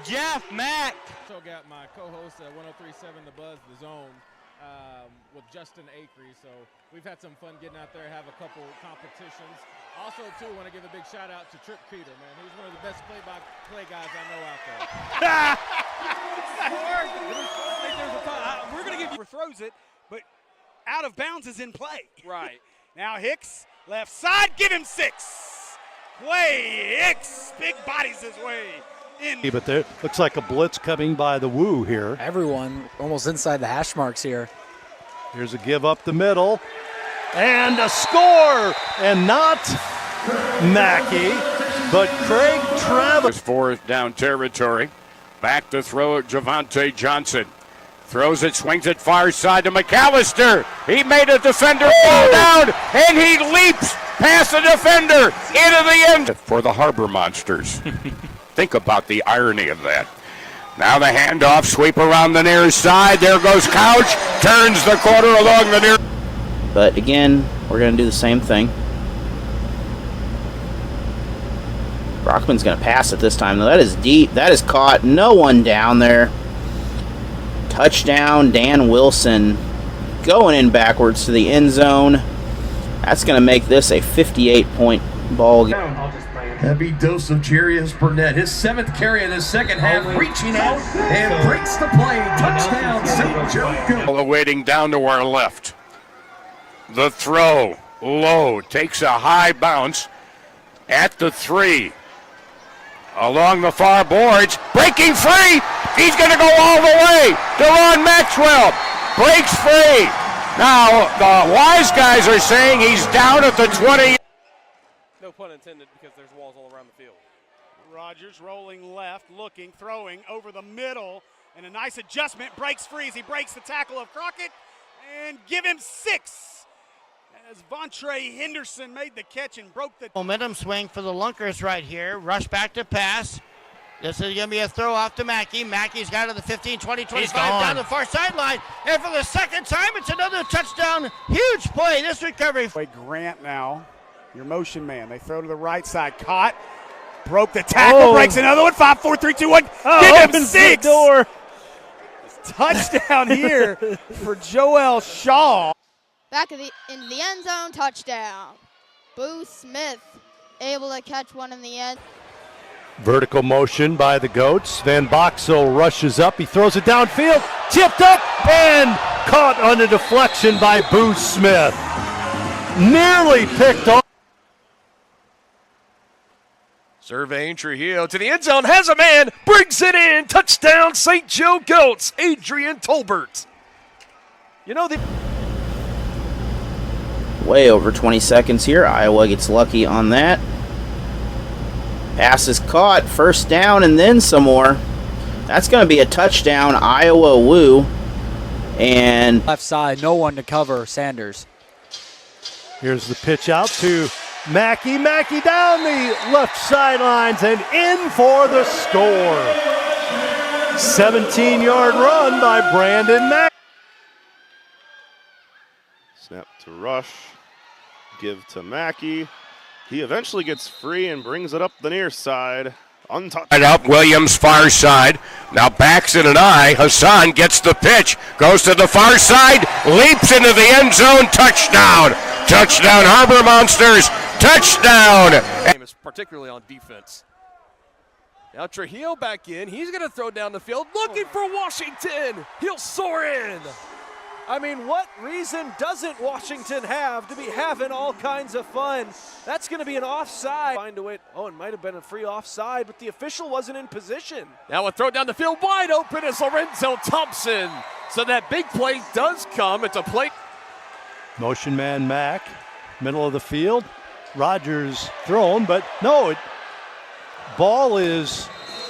Jeff Mack. Also got my co-host at 103.7 The Buzz, The Zone, with Justin Acree. So we've had some fun getting out there, have a couple competitions. Also, too, want to give a big shout out to Trip Peter, man. He's one of the best play-by-play guys I know out there. We're going to give you throws it, but out of bounds is in play. Right. Now Hicks, left side, give him 6. Quay Hicks, big bodies his way in. But there looks like a blitz coming by the Woo here. Everyone almost inside the hash marks here. Here's a give up the middle. And a score! And not Mackey, but Craig Travis. 4th down territory. Back to throw at Javante Johnson. Throws it, swings it far side to McAllister. He made a defender fall down, and he leaps past the defender into the end for the Harbor Monsters. Think about the irony of that. Now the handoff, sweep around the near side. There goes Couch, turns the corner along the near. But again, we're going to do the same thing. Brockman's going to pass it this time, though. That is deep. That is caught. No one down there. Touchdown, Dan Wilson going in backwards to the end zone. That's going to make this a 58-point ball game. Heavy dose of Jarius Burnett. His 7th carry in the second half, reaching out and breaks the play. Touchdown, St. Joe. Awaiting down to our left. The throw, low, takes a high bounce at the 3. Along the far boards, breaking free. He's going to go all the way. Deron Maxwell breaks free. Now, the wise guys are saying he's down at the 20. No pun intended, because there's walls all around the field. Rogers rolling left, looking, throwing over the middle, and a nice adjustment, breaks free as he breaks the tackle of Crockett, and give him 6 as Vontae Henderson made the catch and broke the momentum swing for the Lunkers right here. Rush back to pass. This is going to be a throw off to Mackey. Mackey's got to the 15, 20, 25, down the far sideline. And for the second time, it's another touchdown. Huge play. This recovery. Grant now, your motion man. They throw to the right side. Caught. Broke the tackle. Breaks another one. 5, 4, 3, 2, 1. Give him 6. Door. Touchdown here for Joel Shaw. Back in the end zone, touchdown. Boo Smith able to catch one in the end. Vertical motion by the Goats. Van Boxel rushes up. He throws it downfield. Tipped up and caught on a deflection by Boo Smith. Nearly picked off. Surveying Trujillo to the end zone, has a man, brings it in, touchdown St. Joe Goats, Adrian Tolbert. You know, Way over 20 seconds here. Iowa gets lucky on that. Pass is caught, first down, and then some more. That's going to be a touchdown, Iowa Woo. And left side, no one to cover Sanders. Here's the pitch out to Mackey. Mackey down the left sidelines and in for the score. 17-yard run by Brandon Mackey. Snap to Rush. Give to Mackey. He eventually gets free and brings it up the near side. Untouched. Right up Williams far side. Now backs in an eye. Hassan gets the pitch. Goes to the far side. Leaps into the end zone. Touchdown. Touchdown Harbor Monsters. Touchdown. Particularly on defense. Now Trujillo back in. He's going to throw down the field. Looking for Washington. He'll soar in. I mean, what reason doesn't Washington have to be having all kinds of fun? That's going to be an offside. Find a way. Oh, it might have been a free offside, but the official wasn't in position. Now a throw down the field, wide open is Lorenzo Thompson. So that big play does come. It's a play. Motion man Mack, middle of the field. Rogers thrown, but no, ball is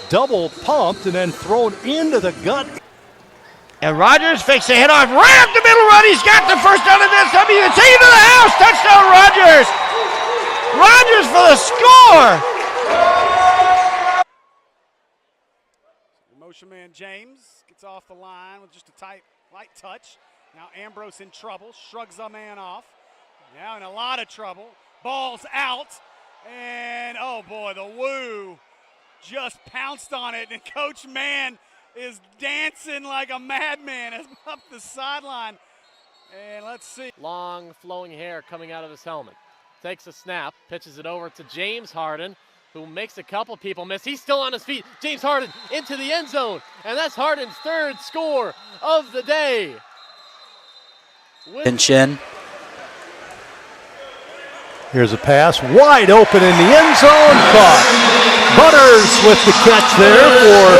double pumped and then thrown into the gut. And Rogers fakes a head off right up the middle run. He's got the first down of this. WT to the house. Touchdown Rogers. Rogers for the score. Motion man James gets off the line with just a light touch. Now Ambrose in trouble. Shrugs a man off. Now in a lot of trouble. Ball's out. And oh boy, the Woo just pounced on it. And Coach Mann is dancing like a madman up the sideline. And let's see. Long flowing hair coming out of his helmet. Takes a snap, pitches it over to James Harden, who makes a couple people miss. He's still on his feet. James Harden into the end zone. And that's Harden's third score of the day. Chin. Here's a pass, wide open in the end zone, caught. Butters with the catch there for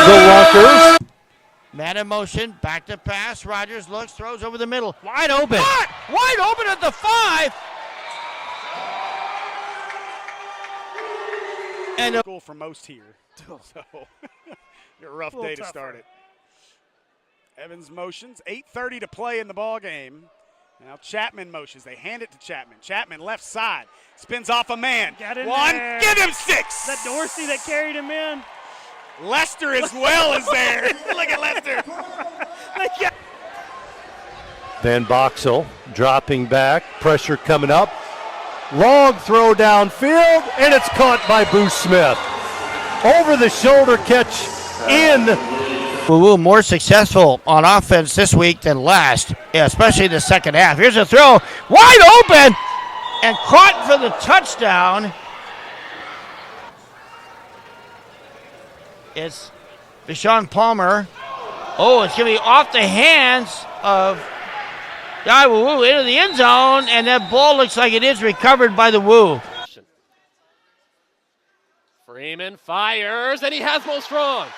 the Lunkers. Man in motion, back to pass. Rogers looks, throws over the middle. Wide open. Caught! Wide open at the 5. And a goal for most here. So, a rough day to start it. Evans motions, 8:30 to play in the ball game. Now Chapman motions. They hand it to Chapman. Chapman left side. Spins off a man. Got in One. there. Give him 6. That Dorsey that carried him in. Lester as well is there. Look at Lester. Van Boxel dropping back. Pressure coming up. Long throw downfield, and it's caught by Boo Smith. Over the shoulder catch in. Woo more successful on offense this week than last, especially the second half. Here's a throw, wide open, and caught for the touchdown. It's Deshaun Palmer. Oh, it's going to be off the hands of Guy Woo into the end zone, and that ball looks like it is recovered by the Woo. Freeman fires, and he has Mo Strong.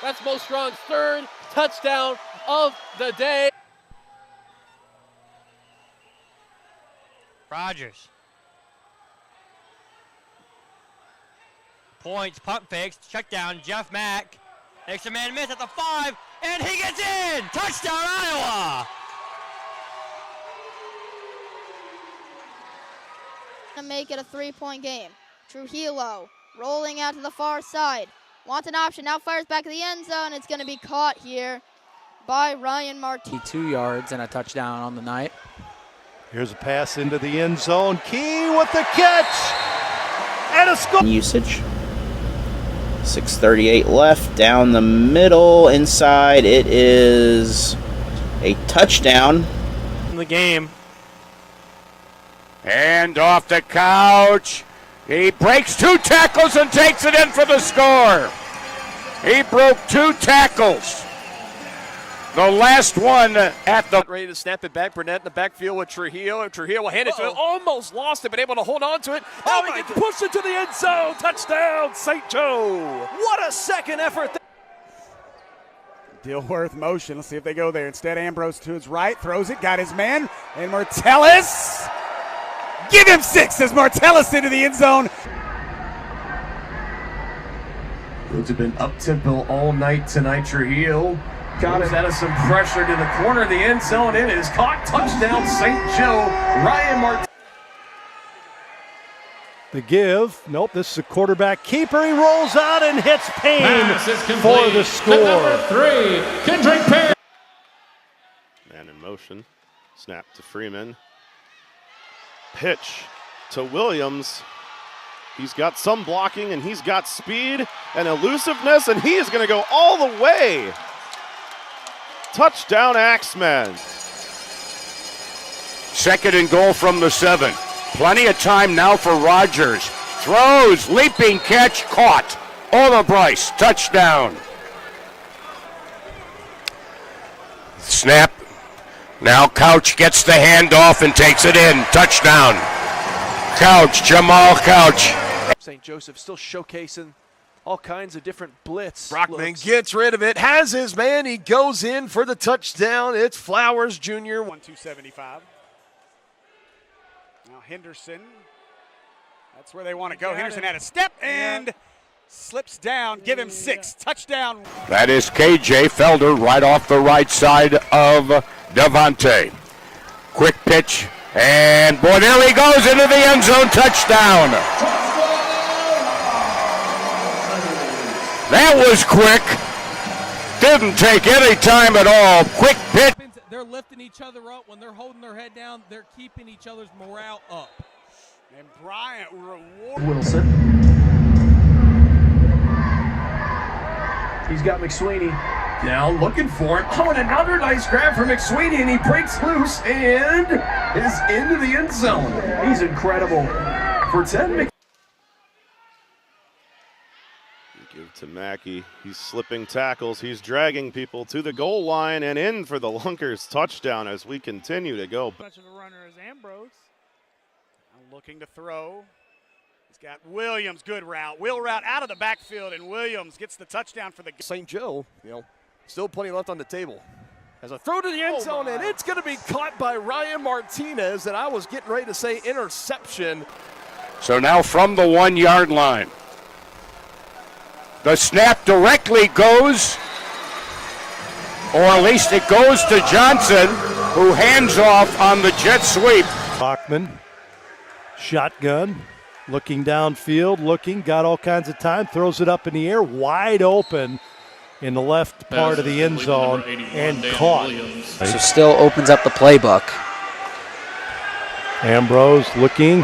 That's Mo Strong's third touchdown of the day. Rogers. Points, pump fakes, check down, Jeff Mack. Extra man miss at the 5, and he gets in! Touchdown, Iowa! To make it a 3-point game. Trujillo rolling out to the far side. Wants an option, now fires back to the end zone. It's going to be caught here by Ryan Martinez. 2 yards and a touchdown on the night. Here's a pass into the end zone. Key with the catch and a score. Usage. 6:38 left. Down the middle, inside. It is a touchdown. In the game. And off the couch. He breaks 2 tackles and takes it in for the score. He broke 2 tackles. The last one at the... Ready to snap it back. Burnett in the backfield with Trujillo. Trujillo will hand it to him. Almost lost it, but able to hold on to it. Oh, he gets pushed into the end zone. Touchdown, St. Joe. What a second effort. Dilworth motion. Let's see if they go there. Instead, Ambrose to his right. Throws it. Got his man. And Martellus. Give him 6 as Martellus into the end zone. Those have been up-tempo all night tonight. Trujillo got it out of some pressure to the corner of the end zone. It is caught. Touchdown, St. Joe. Ryan Martinez. The give. Nope, this is a quarterback keeper. He rolls out and hits Payne for the score. Number 3, Kendrick Payne. Man in motion. Snap to Freeman. Pitch to Williams. He's got some blocking, and he's got speed and elusiveness, and he is going to go all the way. Touchdown, Axemen. 2nd and goal from the 7. Plenty of time now for Rogers. Throws, leaping catch, caught. Over Bryce, touchdown. Snap. Now Couch gets the handoff and takes it in. Touchdown. Couch, Jamal Couch. St. Joseph still showcasing all kinds of different blitz. Brockman gets rid of it, has his man. He goes in for the touchdown. It's Flowers Jr. 1-275. Now Henderson. That's where they want to go. Henderson had a step and slips down. Give him 6. Touchdown. That is KJ Felder right off the right side of Devontae. Quick pitch, and boy, there he goes into the end zone. Touchdown. That was quick. Didn't take any time at all. Quick pitch. They're lifting each other up. When they're holding their head down, they're keeping each other's morale up. And Bryant reward. Wilson. He's got McSweeney down looking for it. Oh, and another nice grab for McSweeney, and he breaks loose and is into the end zone. He's incredible. For 10. Give to Mackey. He's slipping tackles. He's dragging people to the goal line and in for the Lunkers touchdown as we continue to go. Much of a runner as Ambrose. Now looking to throw. He's got Williams, good route. Wheel route out of the backfield, and Williams gets the touchdown for the St. Joe, still plenty left on the table. As a throw to the end zone, and it's going to be caught by Ryan Martinez, and I was getting ready to say interception. So now from the 1 yard line. The snap directly goes, or at least it goes to Johnson, who hands off on the jet sweep. Bachman, shotgun, looking downfield, got all kinds of time, throws it up in the air, wide open in the left part of the end zone, and caught. So still opens up the playbook. Ambrose looking,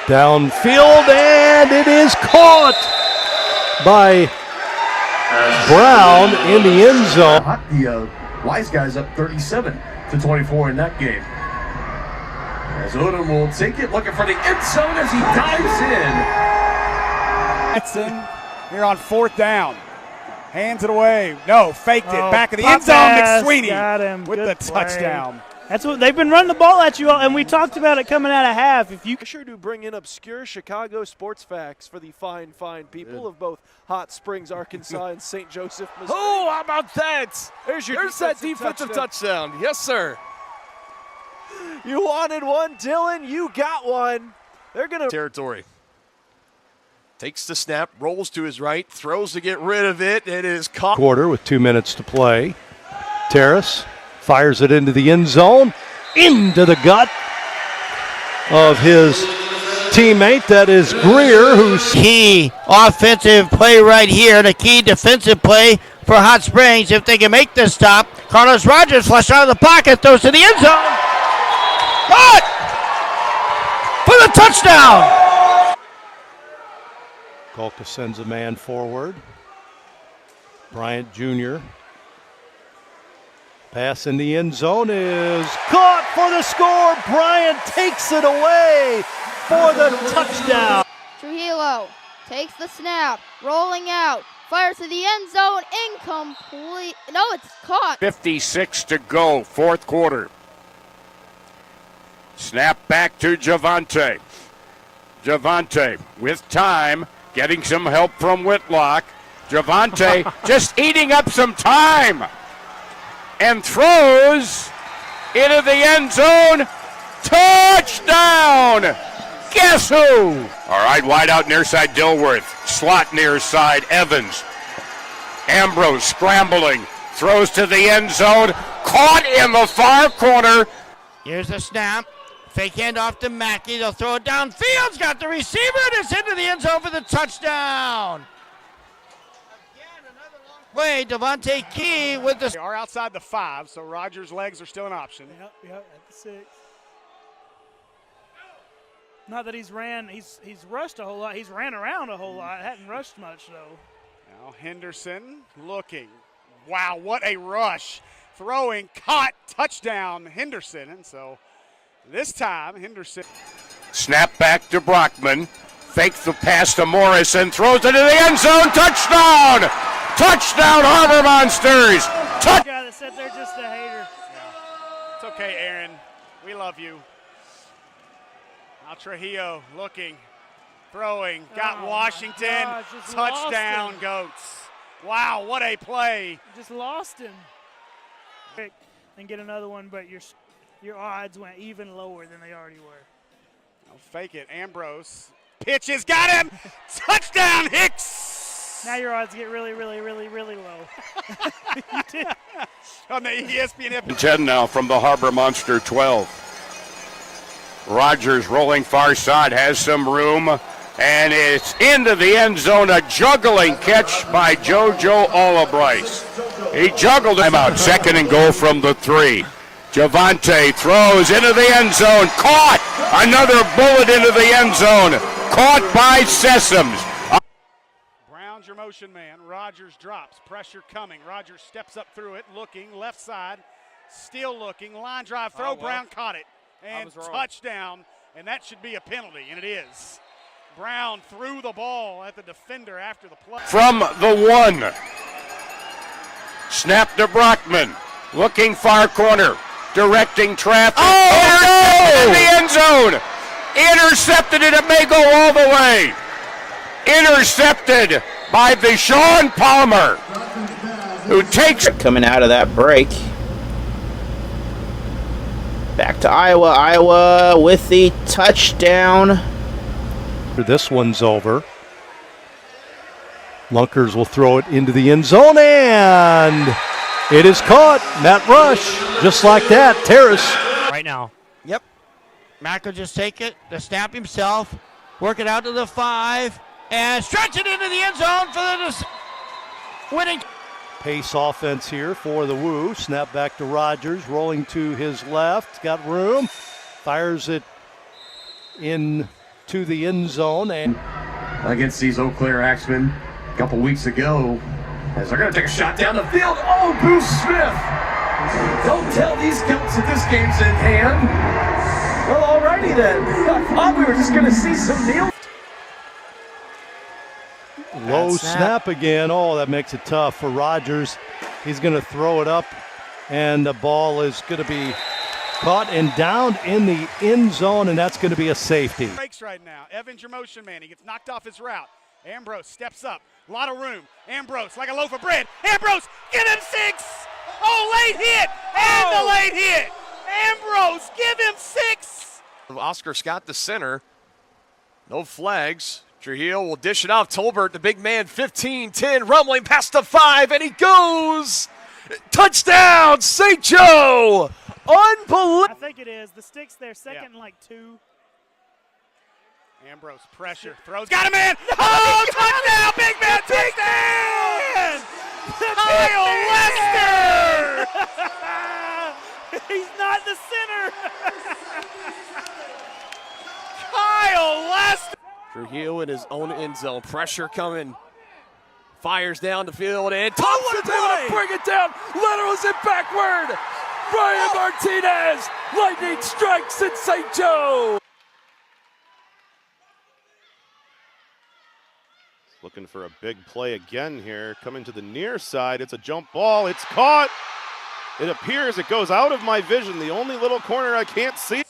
Downfield, and it is caught by Brown in the end zone. The Wise guys up 37-24 in that game. As Odom will take it, looking for the end zone as he dives in. Edson here on 4th down. Hands it away. No, faked it. Back of the pop end zone. pass. McSweeney Got him. with Good the play. touchdown. That's what they've been running the ball at you all, and we talked about it coming out of half. If you sure to bring in obscure Chicago sports facts for the fine people of both Hot Springs, Arkansas, and St. Joseph, Missouri. Oh, how about that? There's that defensive touchdown. Yes, sir. You wanted one, Dylan. You got one. They're going to territory. Takes the snap, rolls to his right, throws to get rid of it. It is caught. Quarter with 2 minutes to play. Terrace fires it into the end zone, into the gut of his teammate. That is Greer, who's key offensive play right here, the key defensive play for Hot Springs. If they can make this stop, Carlos Rogers flushed out of the pocket, throws to the end zone. Caught for the touchdown. Kolka sends a man forward. Bryant Jr. Pass in the end zone is caught for the score. Bryant takes it away for the touchdown. Trujillo takes the snap, rolling out, fires to the end zone, incomplete. No, it's caught. 56 to go, 4th quarter. Snap back to Javante. Javante with time, getting some help from Whitlock. Javante just eating up some time and throws into the end zone. Touchdown! Guess who? All right, wide out near side Dilworth. Slot near side Evans. Ambrose scrambling. Throws to the end zone. Caught in the far corner. Here's the snap. Fake handoff to Mackey. They'll throw it downfield. Got the receiver. And it's into the end zone for the touchdown. Play, Devontae Key with the... They are outside the 5, so Rogers' legs are still an option. Yep, at the 6. Not that he's rushed a whole lot. He's ran around a whole lot. Hadn't rushed much, though. Now Henderson looking. Wow, what a rush. Throwing, caught, touchdown, Henderson. And so this time, Henderson. Snap back to Brockman. Fakes the pass to Morrison. Throws it into the end zone. Touchdown! Touchdown, Harbor Monsters! The guy that said they're just a hater. Yeah. It's okay, Aaron. We love you. Now Trujillo looking, throwing, got Washington. Gosh, touchdown, Goats. Wow, what a play. Just lost him. And get another one, but your odds went even lower than they already were. Now fake it, Ambrose. Pitches, got him! Touchdown, Hicks! Now your odds get really, really, really, really low. You did. On the ESPN. 10 now from the Harbor Monster 12. Rogers rolling far side, has some room, and it's into the end zone. A juggling catch by JoJo Olabrice. He juggled him out. 2nd and goal from the 3. Javante throws into the end zone. Caught! Another bullet into the end zone. Caught by Sessoms. Brown's your motion man. Rogers drops. Pressure coming. Rogers steps up through it, looking. Left side. Still looking. Line drive throw. Brown caught it. And touchdown. And that should be a penalty. And it is. Brown threw the ball at the defender after the play. From the 1. Snap to Brockman. Looking far corner. Directing traffic. Oh, in the end zone. Intercepted it. It may go all the way. Intercepted by Deshaun Palmer, who takes it. Coming out of that break. Back to Iowa. Iowa with the touchdown. This one's over. Lunkers will throw it into the end zone, and it is caught. Matt Rush, just like that. Terrace. Right now. Yep. Mack will just take it, the snap himself, work it out to the 5, and stretch it into the end zone for the winning. Pace offense here for the Woo. Snap back to Rogers, rolling to his left. Got room. Fires it in to the end zone. And against these Eau Claire Axemen a couple weeks ago, as they're going to take a shot down the field. Oh, Booth Smith! Don't tell these goats that this game's in hand. Well, alrighty then. I thought we were just going to see some kneel. Low snap again. Oh, that makes it tough for Rogers. He's going to throw it up, and the ball is going to be caught and down in the end zone, and that's going to be a safety. Breaks right now. Evans, your motion man. He gets knocked off his route. Ambrose steps up. A lot of room. Ambrose like a loaf of bread. Ambrose, get him 6. Oh, late hit. And the late hit. Ambrose, give him 6. Oscar Scott, the center. No flags. Trujillo will dish it off. Tolbert, the big man, 15-10, rumbling past the 5, and he goes. Touchdown, St. Joe. Unbelievable. I think it is. The stick's there, second and like 2. Ambrose, pressure, throws, got him in. Oh, touchdown, big man, touchdown. Kyle Lester. He's not the center. Kyle Lester. Trujillo in his own end zone. Pressure coming. Fires down the field, and Thompson's able to bring it down. Laterals it backward. Brian Martinez. Lightning strikes at St. Joe. Looking for a big play again here. Coming to the near side. It's a jump ball. It's caught. It appears it goes out of my vision. The only little corner I can't see.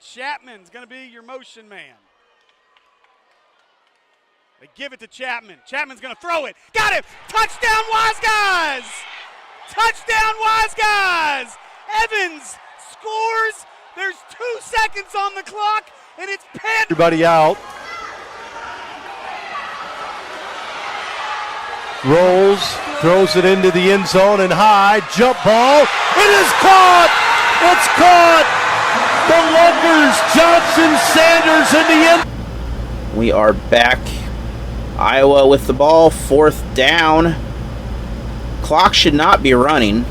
Chapman's going to be your motion man. They give it to Chapman. Chapman's going to throw it. Got him. Touchdown, Wise Guys. Touchdown, Wise Guys. Evans scores. There's 2 seconds on the clock, and it's Penn. Everybody out. Rolls, throws it into the end zone and high. Jump ball. It is caught. It's caught. The Lunkers, Johnson, Sanders in the end. We are back. Iowa with the ball, 4th down. Clock should not be running.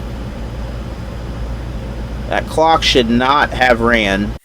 That clock should not have ran.